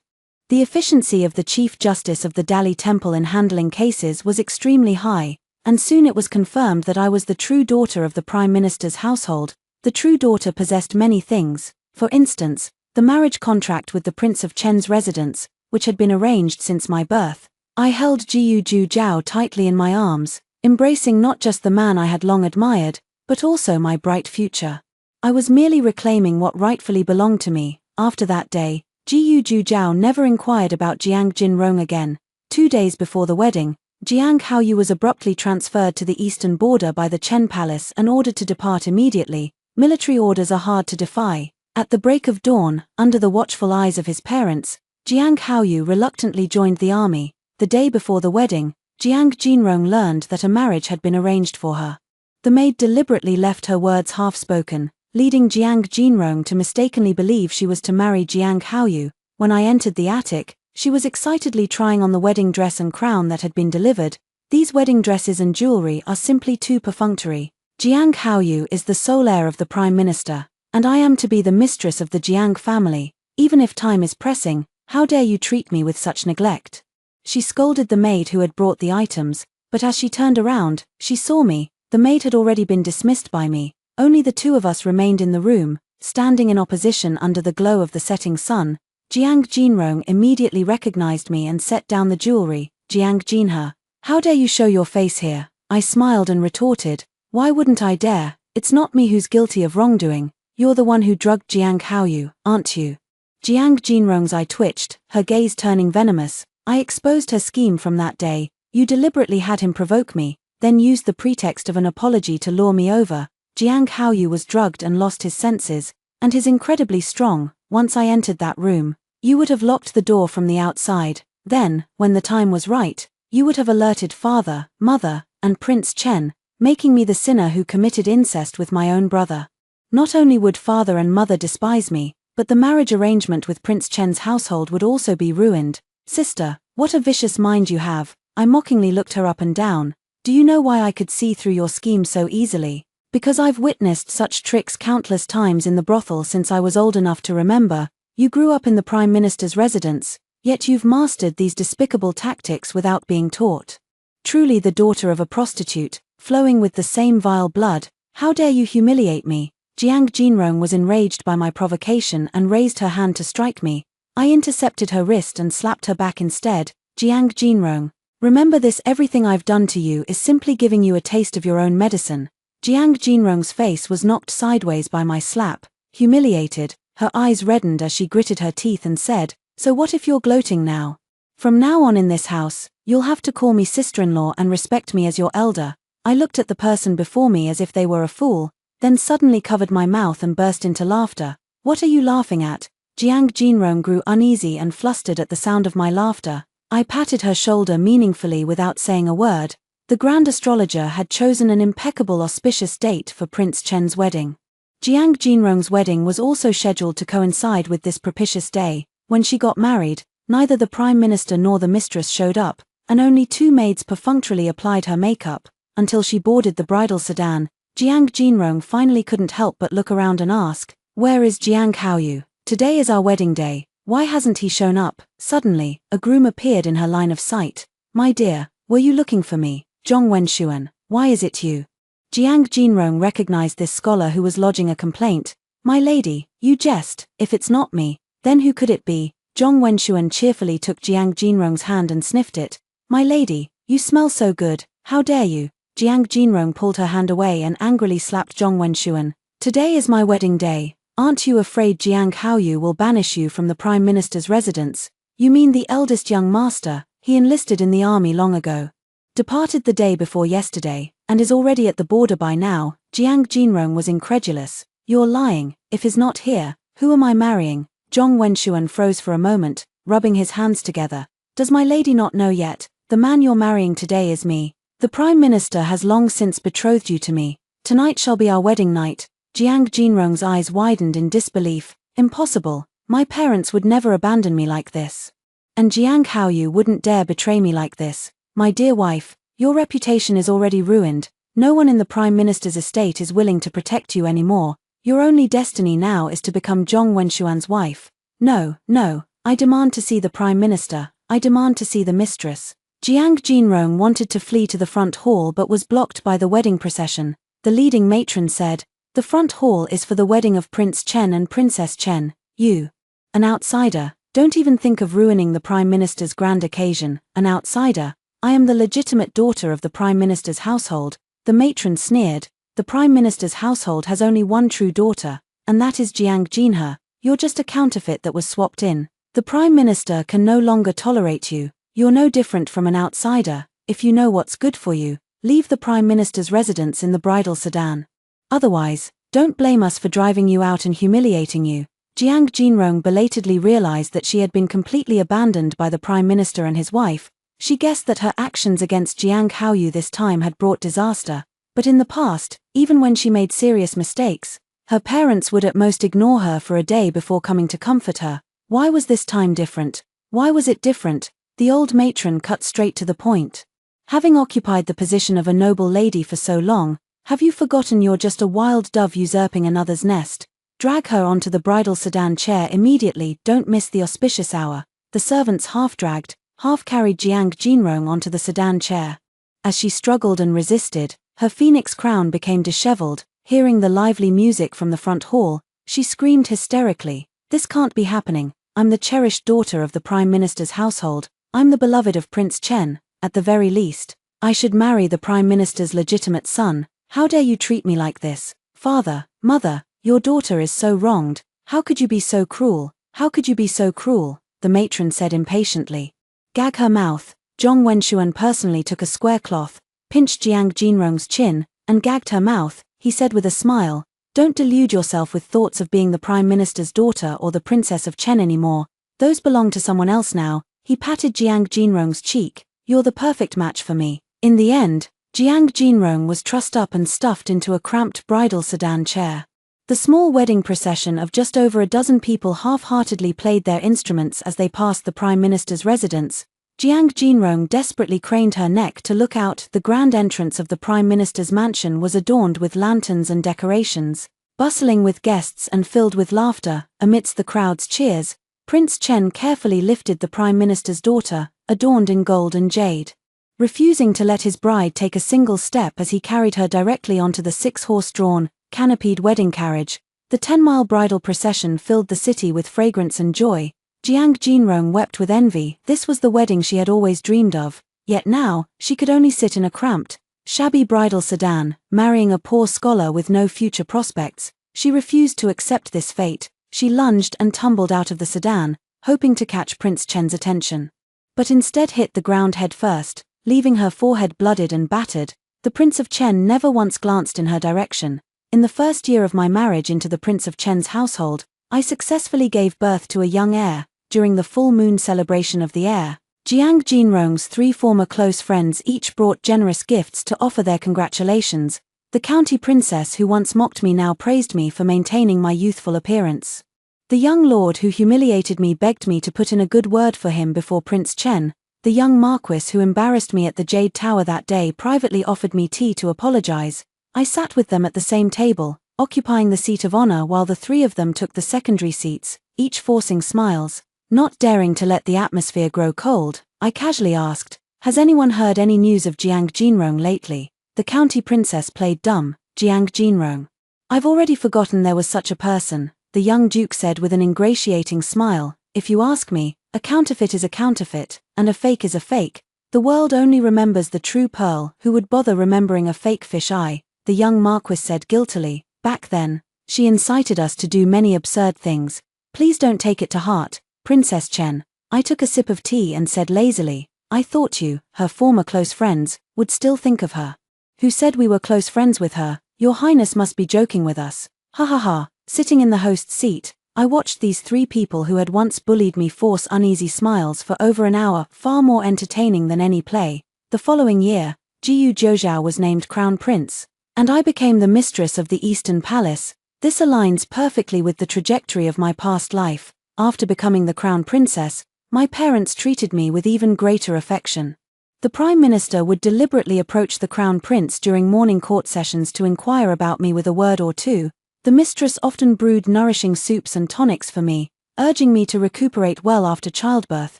The efficiency of the Chief Justice of the Delhi Temple in handling cases was extremely high, and soon it was confirmed that I was the true daughter of the Prime Minister's household. The true daughter possessed many things, for instance, the marriage contract with the Prince of Chen's residence, which had been arranged since my birth. I held Jiu Ju Zhao tightly in my arms, embracing not just the man I had long admired, but also my bright future. I was merely reclaiming what rightfully belonged to me. After that day, Jiu Ju Zhao never inquired about Jiang Jinrong again. 2 days before the wedding, Jiang Haoyu was abruptly transferred to the eastern border by the Chen Palace and ordered to depart immediately. Military orders are hard to defy. At the break of dawn, under the watchful eyes of his parents, Jiang Haoyu reluctantly joined the army. The day before the wedding, Jiang Jinrong learned that a marriage had been arranged for her. The maid deliberately left her words half-spoken, leading Jiang Jinrong to mistakenly believe she was to marry Jiang Haoyu. When I entered the attic, she was excitedly trying on the wedding dress and crown that had been delivered. These wedding dresses and jewelry are simply too perfunctory. Jiang Haoyu is the sole heir of the Prime Minister, and I am to be the mistress of the Jiang family. Even if time is pressing, how dare you treat me with such neglect? She scolded the maid who had brought the items, but as she turned around, she saw me. The maid had already been dismissed by me. Only the two of us remained in the room, standing in opposition under the glow of the setting sun. Jiang Jinrong immediately recognized me and set down the jewelry. Jiang Jinhe, how dare you show your face here? I smiled and retorted, why wouldn't I dare? It's not me who's guilty of wrongdoing. You're the one who drugged Jiang Haoyu, aren't you? Jiang Jinrong's eye twitched, her gaze turning venomous. I exposed her scheme from that day. You deliberately had him provoke me, then used the pretext of an apology to lure me over. Jiang Haoyu was drugged and lost his senses, and is incredibly strong. Once I entered that room, you would have locked the door from the outside. Then, when the time was right, you would have alerted father, mother, and Prince Chen, making me the sinner who committed incest with my own brother. Not only would father and mother despise me, but the marriage arrangement with Prince Chen's household would also be ruined. Sister, what a vicious mind you have. I mockingly looked her up and down. Do you know why I could see through your scheme so easily? Because I've witnessed such tricks countless times in the brothel since I was old enough to remember. You grew up in the Prime Minister's residence, yet you've mastered these despicable tactics without being taught. Truly the daughter of a prostitute, flowing with the same vile blood. How dare you humiliate me? Jiang Jinrong was enraged by my provocation and raised her hand to strike me. I intercepted her wrist and slapped her back instead. Jiang Jinrong, remember this, everything I've done to you is simply giving you a taste of your own medicine. Jiang Jinrong's face was knocked sideways by my slap. Humiliated, her eyes reddened as she gritted her teeth and said, so what if you're gloating now? From now on in this house, you'll have to call me sister-in-law and respect me as your elder. I looked at the person before me as if they were a fool, then suddenly covered my mouth and burst into laughter. What are you laughing at? Jiang Jinrong grew uneasy and flustered at the sound of my laughter. I patted her shoulder meaningfully without saying a word. The Grand Astrologer had chosen an impeccable auspicious date for Prince Chen's wedding. Jiang Jinrong's wedding was also scheduled to coincide with this propitious day. When she got married, neither the Prime Minister nor the mistress showed up, and only 2 maids perfunctorily applied her makeup. Until she boarded the bridal sedan, Jiang Jinrong finally couldn't help but look around and ask, where is Jiang Haoyu? Today is our wedding day. Why hasn't he shown up? Suddenly, a groom appeared in her line of sight. My dear, were you looking for me? Zhong Wenshuan, why is it you? Jiang Jinrong recognized this scholar who was lodging a complaint. My lady, you jest. If it's not me, then who could it be? Zhong Wenshuan cheerfully took Jiang Jinrong's hand and sniffed it. My lady, you smell so good. How dare you? Jiang Jinrong pulled her hand away and angrily slapped Zhong Wenshuan. Today is my wedding day. Aren't you afraid Jiang Haoyu will banish you from the Prime Minister's residence? You mean the eldest young master? He enlisted in the army long ago. Departed the day before yesterday, and is already at the border by now. Jiang Jinrong was incredulous. You're lying. If he's not here, who am I marrying? Zhong Wenshuan froze for a moment, rubbing his hands together. Does my lady not know yet? The man you're marrying today is me. The Prime Minister has long since betrothed you to me. Tonight shall be our wedding night. Jiang Jinrong's eyes widened in disbelief. Impossible. My parents would never abandon me like this. And Jiang Haoyu wouldn't dare betray me like this. My dear wife, your reputation is already ruined. No one in the Prime Minister's estate is willing to protect you anymore. Your only destiny now is to become Zhong Wenshuan's wife. No, no, I demand to see the Prime Minister. I demand to see the mistress. Jiang Jinrong wanted to flee to the front hall but was blocked by the wedding procession. The leading matron said, "The front hall is for the wedding of Prince Chen and Princess Chen. You, an outsider, don't even think of ruining the Prime Minister's grand occasion. An outsider. I am the legitimate daughter of the Prime Minister's household." The matron sneered. "The Prime Minister's household has only one true daughter, and that is Jiang Jinhe. You're just a counterfeit that was swapped in. The Prime Minister can no longer tolerate you. You're no different from an outsider. If you know what's good for you, leave the Prime Minister's residence in the bridal sedan. Otherwise, don't blame us for driving you out and humiliating you." Jiang Jinrong belatedly realized that she had been completely abandoned by the Prime Minister and his wife. She guessed that her actions against Jiang Haoyu this time had brought disaster. But in the past, even when she made serious mistakes, her parents would at most ignore her for a day before coming to comfort her. Why was this time different? Why was it different? The old matron cut straight to the point. "Having occupied the position of a noble lady for so long, have you forgotten you're just a wild dove usurping another's nest? Drag her onto the bridal sedan chair immediately. Don't miss the auspicious hour." The servants half-dragged, half-carried Jiang Jinrong onto the sedan chair. As she struggled and resisted, her phoenix crown became disheveled. Hearing the lively music from the front hall, she screamed hysterically, "This can't be happening. I'm the cherished daughter of the Prime Minister's household. I'm the beloved of Prince Chen. At the very least, I should marry the Prime Minister's legitimate son. How dare you treat me like this? Father, mother, your daughter is so wronged. How could you be so cruel? How could you be so cruel?" the matron said impatiently. "Gag her mouth." Zhong Wenshuan personally took a square cloth, pinched Jiang Jinrong's chin, and gagged her mouth. He said with a smile, "Don't delude yourself with thoughts of being the Prime Minister's daughter or the Princess of Chen anymore. Those belong to someone else now." He patted Jiang Jinrong's cheek. "You're the perfect match for me." In the end, Jiang Jinrong was trussed up and stuffed into a cramped bridal sedan chair. The small wedding procession of just over a dozen people half-heartedly played their instruments as they passed the Prime Minister's residence. Jiang Jinrong desperately craned her neck to look out. The grand entrance of the Prime Minister's mansion was adorned with lanterns and decorations, bustling with guests and filled with laughter. Amidst the crowd's cheers, Prince Chen carefully lifted the Prime Minister's daughter, adorned in gold and jade, refusing to let his bride take a single step as he carried her directly onto the 6-horse-drawn, canopied wedding carriage. The 10-mile bridal procession filled the city with fragrance and joy. Jiang Jinrong wept with envy. This was the wedding she had always dreamed of. Yet now, she could only sit in a cramped, shabby bridal sedan, marrying a poor scholar with no future prospects. She refused to accept this fate. She lunged and tumbled out of the sedan, hoping to catch Prince Chen's attention. But instead hit the ground head first, leaving her forehead blooded and battered. The Prince of Chen never once glanced in her direction. "In the first year of my marriage into the Prince of Chen's household, I successfully gave birth to a young heir. During the full moon celebration of the heir, Jiang Jinrong's 3 former close friends each brought generous gifts to offer their congratulations. The county princess who once mocked me now praised me for maintaining my youthful appearance. The young lord who humiliated me begged me to put in a good word for him before Prince Chen. The young marquis who embarrassed me at the Jade Tower that day privately offered me tea to apologize. I sat with them at the same table, occupying the seat of honor while the 3 of them took the secondary seats, each forcing smiles. Not daring to let the atmosphere grow cold, I casually asked, "Has anyone heard any news of Jiang Jinrong lately?" The county princess played dumb. "Jiang Jinrong? I've already forgotten there was such a person," the young duke said with an ingratiating smile. "If you ask me, a counterfeit is a counterfeit, and a fake is a fake. The world only remembers the true pearl. Who would bother remembering a fake fish-eye?" the young marquis said guiltily. "Back then, she incited us to do many absurd things. Please don't take it to heart, Princess Chen." I took a sip of tea and said lazily, "I thought you, her former close friends, would still think of her." "Who said we were close friends with her? Your Highness must be joking with us." Ha ha ha. Sitting in the host's seat, I watched these 3 people who had once bullied me force uneasy smiles for over an hour, far more entertaining than any play. The following year, Jiyu Jiuzhao was named Crown Prince, and I became the mistress of the Eastern Palace. This aligns perfectly with the trajectory of my past life. after becoming the crown princess, my parents treated me with even greater affection. The Prime Minister would deliberately approach the Crown Prince during morning court sessions to inquire about me with a word or two. The mistress often brewed nourishing soups and tonics for me, urging me to recuperate well after childbirth,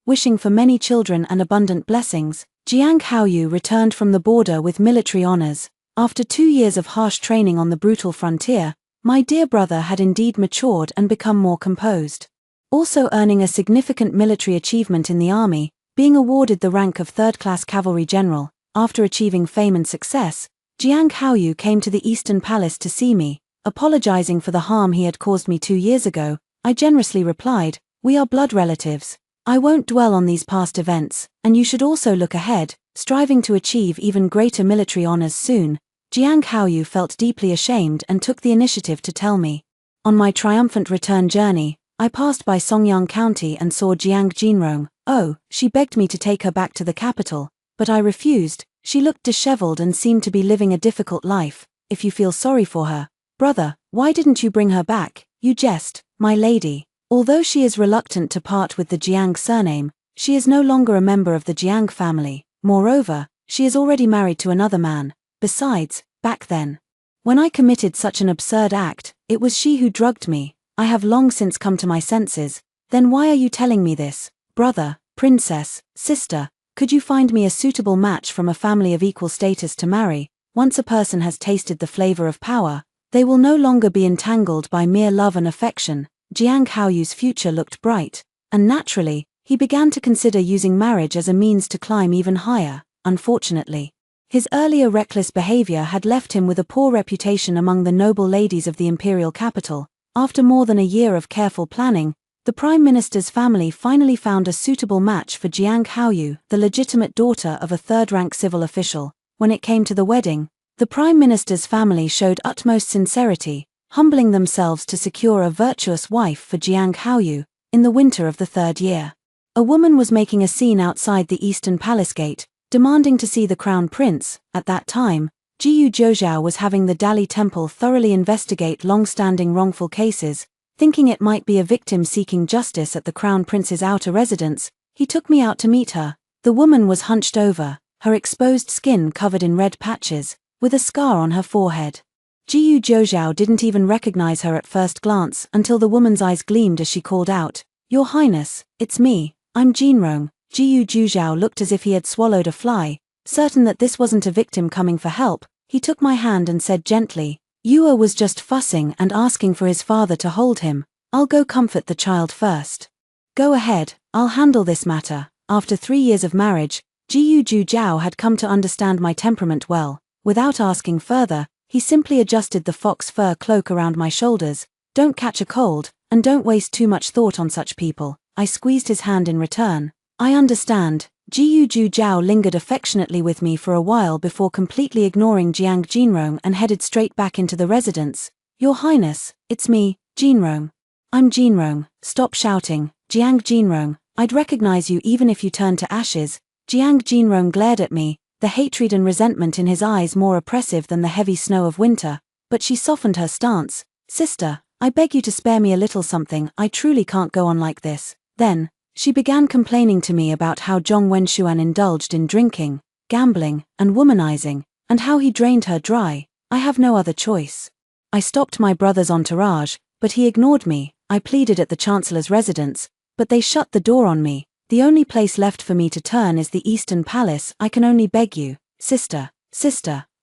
wishing for many children and abundant blessings. Jiang Haoyu returned from the border with military honors. After 2 years of harsh training on the brutal frontier, my dear brother had indeed matured and become more composed. Also earning a significant military achievement in the army, being awarded the rank of third-class cavalry general. After achieving fame and success, Jiang Haoyu came to the Eastern Palace to see me, apologizing for the harm he had caused me 2 years ago. I generously replied, "We are blood relatives. I won't dwell on these past events, and you should also look ahead, striving to achieve even greater military honors soon." Jiang Haoyu felt deeply ashamed and took the initiative to tell me. On my triumphant return journey, I passed by Songyang County and saw Jiang Jinrong. Oh, she begged me to take her back to the capital, but I refused. She looked disheveled and seemed to be living a difficult life. If you feel sorry for her, brother, why didn't you bring her back? You jest, my lady. Although she is reluctant to part with the Jiang surname, she is no longer a member of the Jiang family. Moreover, she is already married to another man. Besides, back then, when I committed such an absurd act, it was she who drugged me. I have long since come to my senses. Then why are you telling me this? Brother, princess, sister, could you find me a suitable match from a family of equal status to marry? Once a person has tasted the flavor of power, they will no longer be entangled by mere love and affection. Jiang Haoyu's future looked bright, and naturally, he began to consider using marriage as a means to climb even higher. Unfortunately, his earlier reckless behavior had left him with a poor reputation among the noble ladies of the imperial capital. After more than a year of careful planning, the Prime Minister's family finally found a suitable match for Jiang Haoyu, the legitimate daughter of a third-rank civil official. When it came to the wedding, the Prime Minister's family showed utmost sincerity, humbling themselves to secure a virtuous wife for Jiang Haoyu. In the winter of the 3rd year, a woman was making a scene outside the Eastern Palace Gate, demanding to see the Crown Prince. At that time, Jiyu Zhoujiao was having the Dali Temple thoroughly investigate long-standing wrongful cases. Thinking it might be a victim seeking justice at the Crown Prince's outer residence, he took me out to meet her. The woman was hunched over, her exposed skin covered in red patches, with a scar on her forehead. Jiyu Zhoujiao didn't even recognize her at first glance until the woman's eyes gleamed as she called out, "Your Highness, it's me, I'm Jinrong." Jiyu Zhoujiao looked as if he had swallowed a fly. Certain that this wasn't a victim coming for help, he took my hand and said gently, "Yue was just fussing and asking for his father to hold him. I'll go comfort the child first." "Go ahead, I'll handle this matter." After 3 years of marriage, Jiyu Zhoujiao had come to understand my temperament well. Without asking further, he simply adjusted the fox fur cloak around my shoulders. "Don't catch a cold, and don't waste too much thought on such people." I squeezed his hand in return. "I understand." Jiyu Zhoujiao lingered affectionately with me for a while before completely ignoring Jiang Jinrong and headed straight back into the residence. "Your Highness, it's me, Jinrong." "I'm Jinrong, stop shouting, Jiang Jinrong, I'd recognize you even if you turned to ashes." Jiang Jinrong glared at me, the hatred and resentment in his eyes more oppressive than the heavy snow of winter, but she softened her stance. "Sister, I beg you to spare me a little something, I truly can't go on like this." Then, she began complaining to me about how Zhong Wenshuan indulged in drinking, gambling, and womanizing, and how he drained her dry. I have no other choice. I stopped my brother's entourage, but he ignored me. I pleaded at the Chancellor's residence, but they shut the door on me. "The only place left for me to turn is the Eastern Palace. I can only beg you, sister,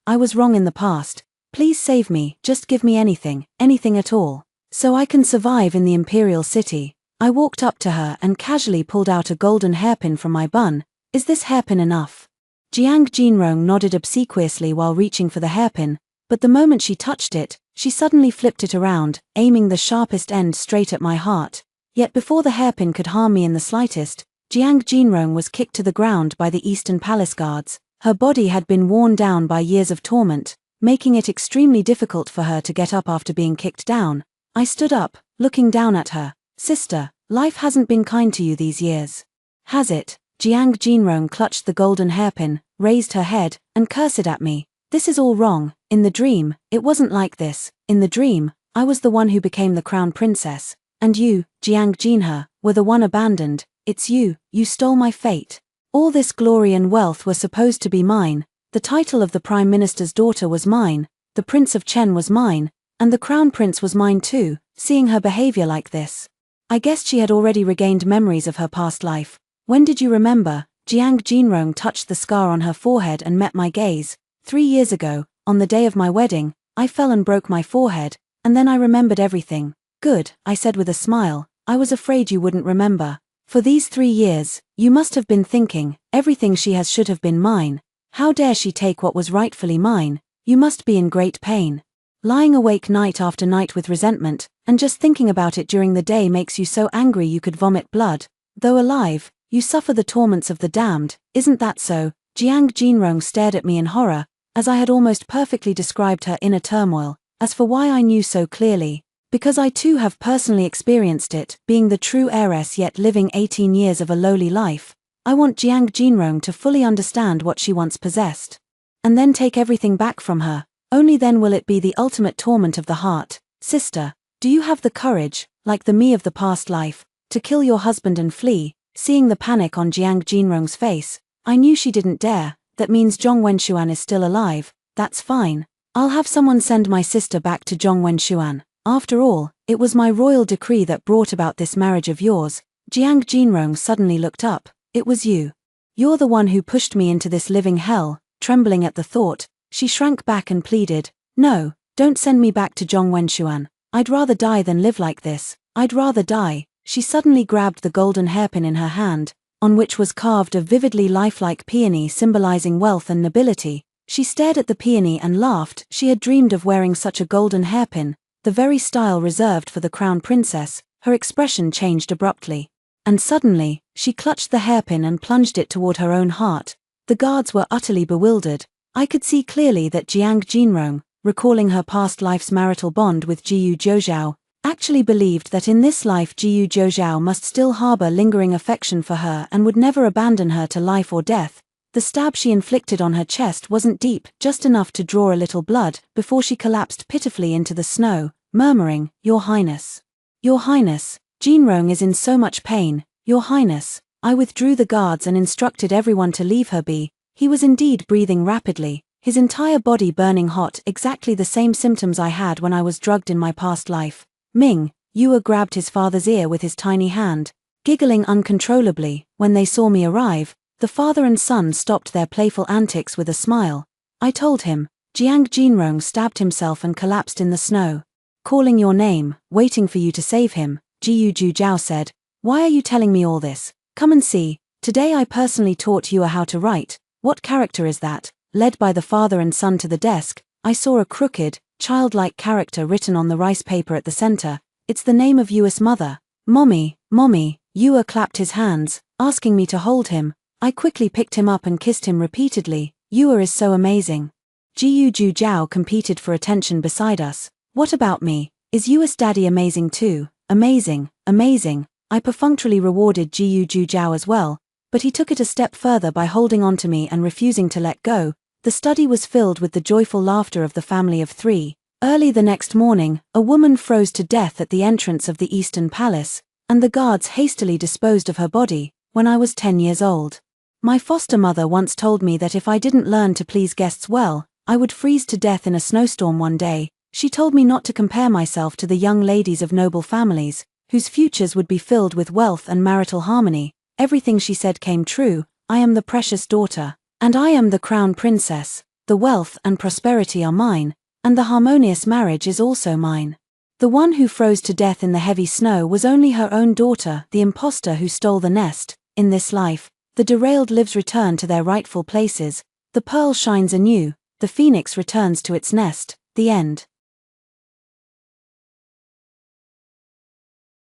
I was wrong in the past. Please save me, just give me anything at all, so I can survive in the Imperial City." I walked up to her and casually pulled out a golden hairpin from my bun. "Is this hairpin enough?" Jiang Jinrong nodded obsequiously while reaching for the hairpin, but the moment she touched it, she suddenly flipped it around, aiming the sharpest end straight at my heart. Yet before the hairpin could harm me in the slightest, Jiang Jinrong was kicked to the ground by the Eastern Palace guards. Her body had been worn down by years of torment, making it extremely difficult for her to get up after being kicked down. I stood up, looking down at her. "Sister, life hasn't been kind to you these years, has it?" Jiang Jinrong clutched the golden hairpin, raised her head, and cursed at me. "This is all wrong. In the dream, it wasn't like this. In the dream, I was the one who became the crown princess, And you, Jiang Jinhe, were the one abandoned. It's you stole my fate. All this glory and wealth were supposed to be mine, the title of the Prime Minister's daughter was mine, the Prince of Chen was mine, and the Crown Prince was mine too. Seeing her behavior like this, I guessed she had already regained memories of her past life. When did you remember? Jiang Jinrong touched the scar on her forehead and met my gaze. 3 years ago, on the day of my wedding, I fell and broke my forehead, and then I remembered everything. Good, I said with a smile. I was afraid you wouldn't remember. For these 3 years, you must have been thinking, everything she has should have been mine. How dare she take what was rightfully mine? You must be in great pain. Lying awake night after night with resentment, and just thinking about it during the day makes you so angry you could vomit blood. Though alive, you suffer the torments of the damned, isn't that so? Jiang Jinrong stared at me in horror, as I had almost perfectly described her inner turmoil. As for why I knew so clearly, because I too have personally experienced it, being the true heiress yet living 18 years of a lowly life. I want Jiang Jinrong to fully understand what she once possessed, and then take everything back from her. Only then will it be the ultimate torment of the heart. Sister, do you have the courage, like the me of the past life, to kill your husband and flee? Seeing the panic on Jiang Jinrong's face, I knew she didn't dare. That means Zhong Wenshuan is still alive. That's fine. I'll have someone send my sister back to Zhong Wenshuan. After all, it was my royal decree that brought about this marriage of yours. Jiang Jinrong suddenly looked up. It was you. You're the one who pushed me into this living hell. Trembling at the thought, she shrank back and pleaded, no, don't send me back to Zhong Wenshuan. I'd rather die than live like this. I'd rather die. She suddenly grabbed the golden hairpin in her hand, on which was carved a vividly lifelike peony symbolizing wealth and nobility. She stared at the peony and laughed. She had dreamed of wearing such a golden hairpin, the very style reserved for the crown princess. Her expression changed abruptly. And suddenly, she clutched the hairpin and plunged it toward her own heart. The guards were utterly bewildered. I could see clearly that Jiang Jinrong, recalling her past life's marital bond with Jiyu Zhou, actually believed that in this life Jiyu Zhou must still harbor lingering affection for her and would never abandon her to life or death. The stab she inflicted on her chest wasn't deep, just enough to draw a little blood, before she collapsed pitifully into the snow, murmuring, Your Highness. Your Highness, Jinrong is in so much pain. Your Highness. I withdrew the guards and instructed everyone to leave her be. He was indeed breathing rapidly, his entire body burning hot, exactly the same symptoms I had when I was drugged in my past life. Ming, Yue grabbed his father's ear with his tiny hand, giggling uncontrollably. When they saw me arrive, the father and son stopped their playful antics with a smile. I told him. Jiang Jinrong stabbed himself and collapsed in the snow. Calling your name, waiting for you to save him, Jiyu Zhou said. Why are you telling me all this? Come and see. Today I personally taught Yue how to write. What character is that? Led by the father and son to the desk, I saw a crooked, childlike character written on the rice paper at the center. It's the name of Yue's mother. Mommy, Mommy. Yue clapped his hands, asking me to hold him. I quickly picked him up and kissed him repeatedly. Yue is so amazing. Jiyu Zhou competed for attention beside us. What about me? Is Yue's daddy amazing too? Amazing, amazing. I perfunctorily rewarded Jiyu Zhou as well, but he took it a step further by holding on to me and refusing to let go. The study was filled with the joyful laughter of the family of 3. Early the next morning, a woman froze to death at the entrance of the Eastern Palace, and the guards hastily disposed of her body. When I was 10 years old, my foster mother once told me that if I didn't learn to please guests well, I would freeze to death in a snowstorm one day. She told me not to compare myself to the young ladies of noble families, whose futures would be filled with wealth and marital harmony. Everything she said came true. I am the precious daughter, and I am the crown princess. The wealth and prosperity are mine, and the harmonious marriage is also mine. The one who froze to death in the heavy snow was only her own daughter, the impostor who stole the nest. In this life, the derailed lives return to their rightful places. The pearl shines anew, the phoenix returns to its nest. The end.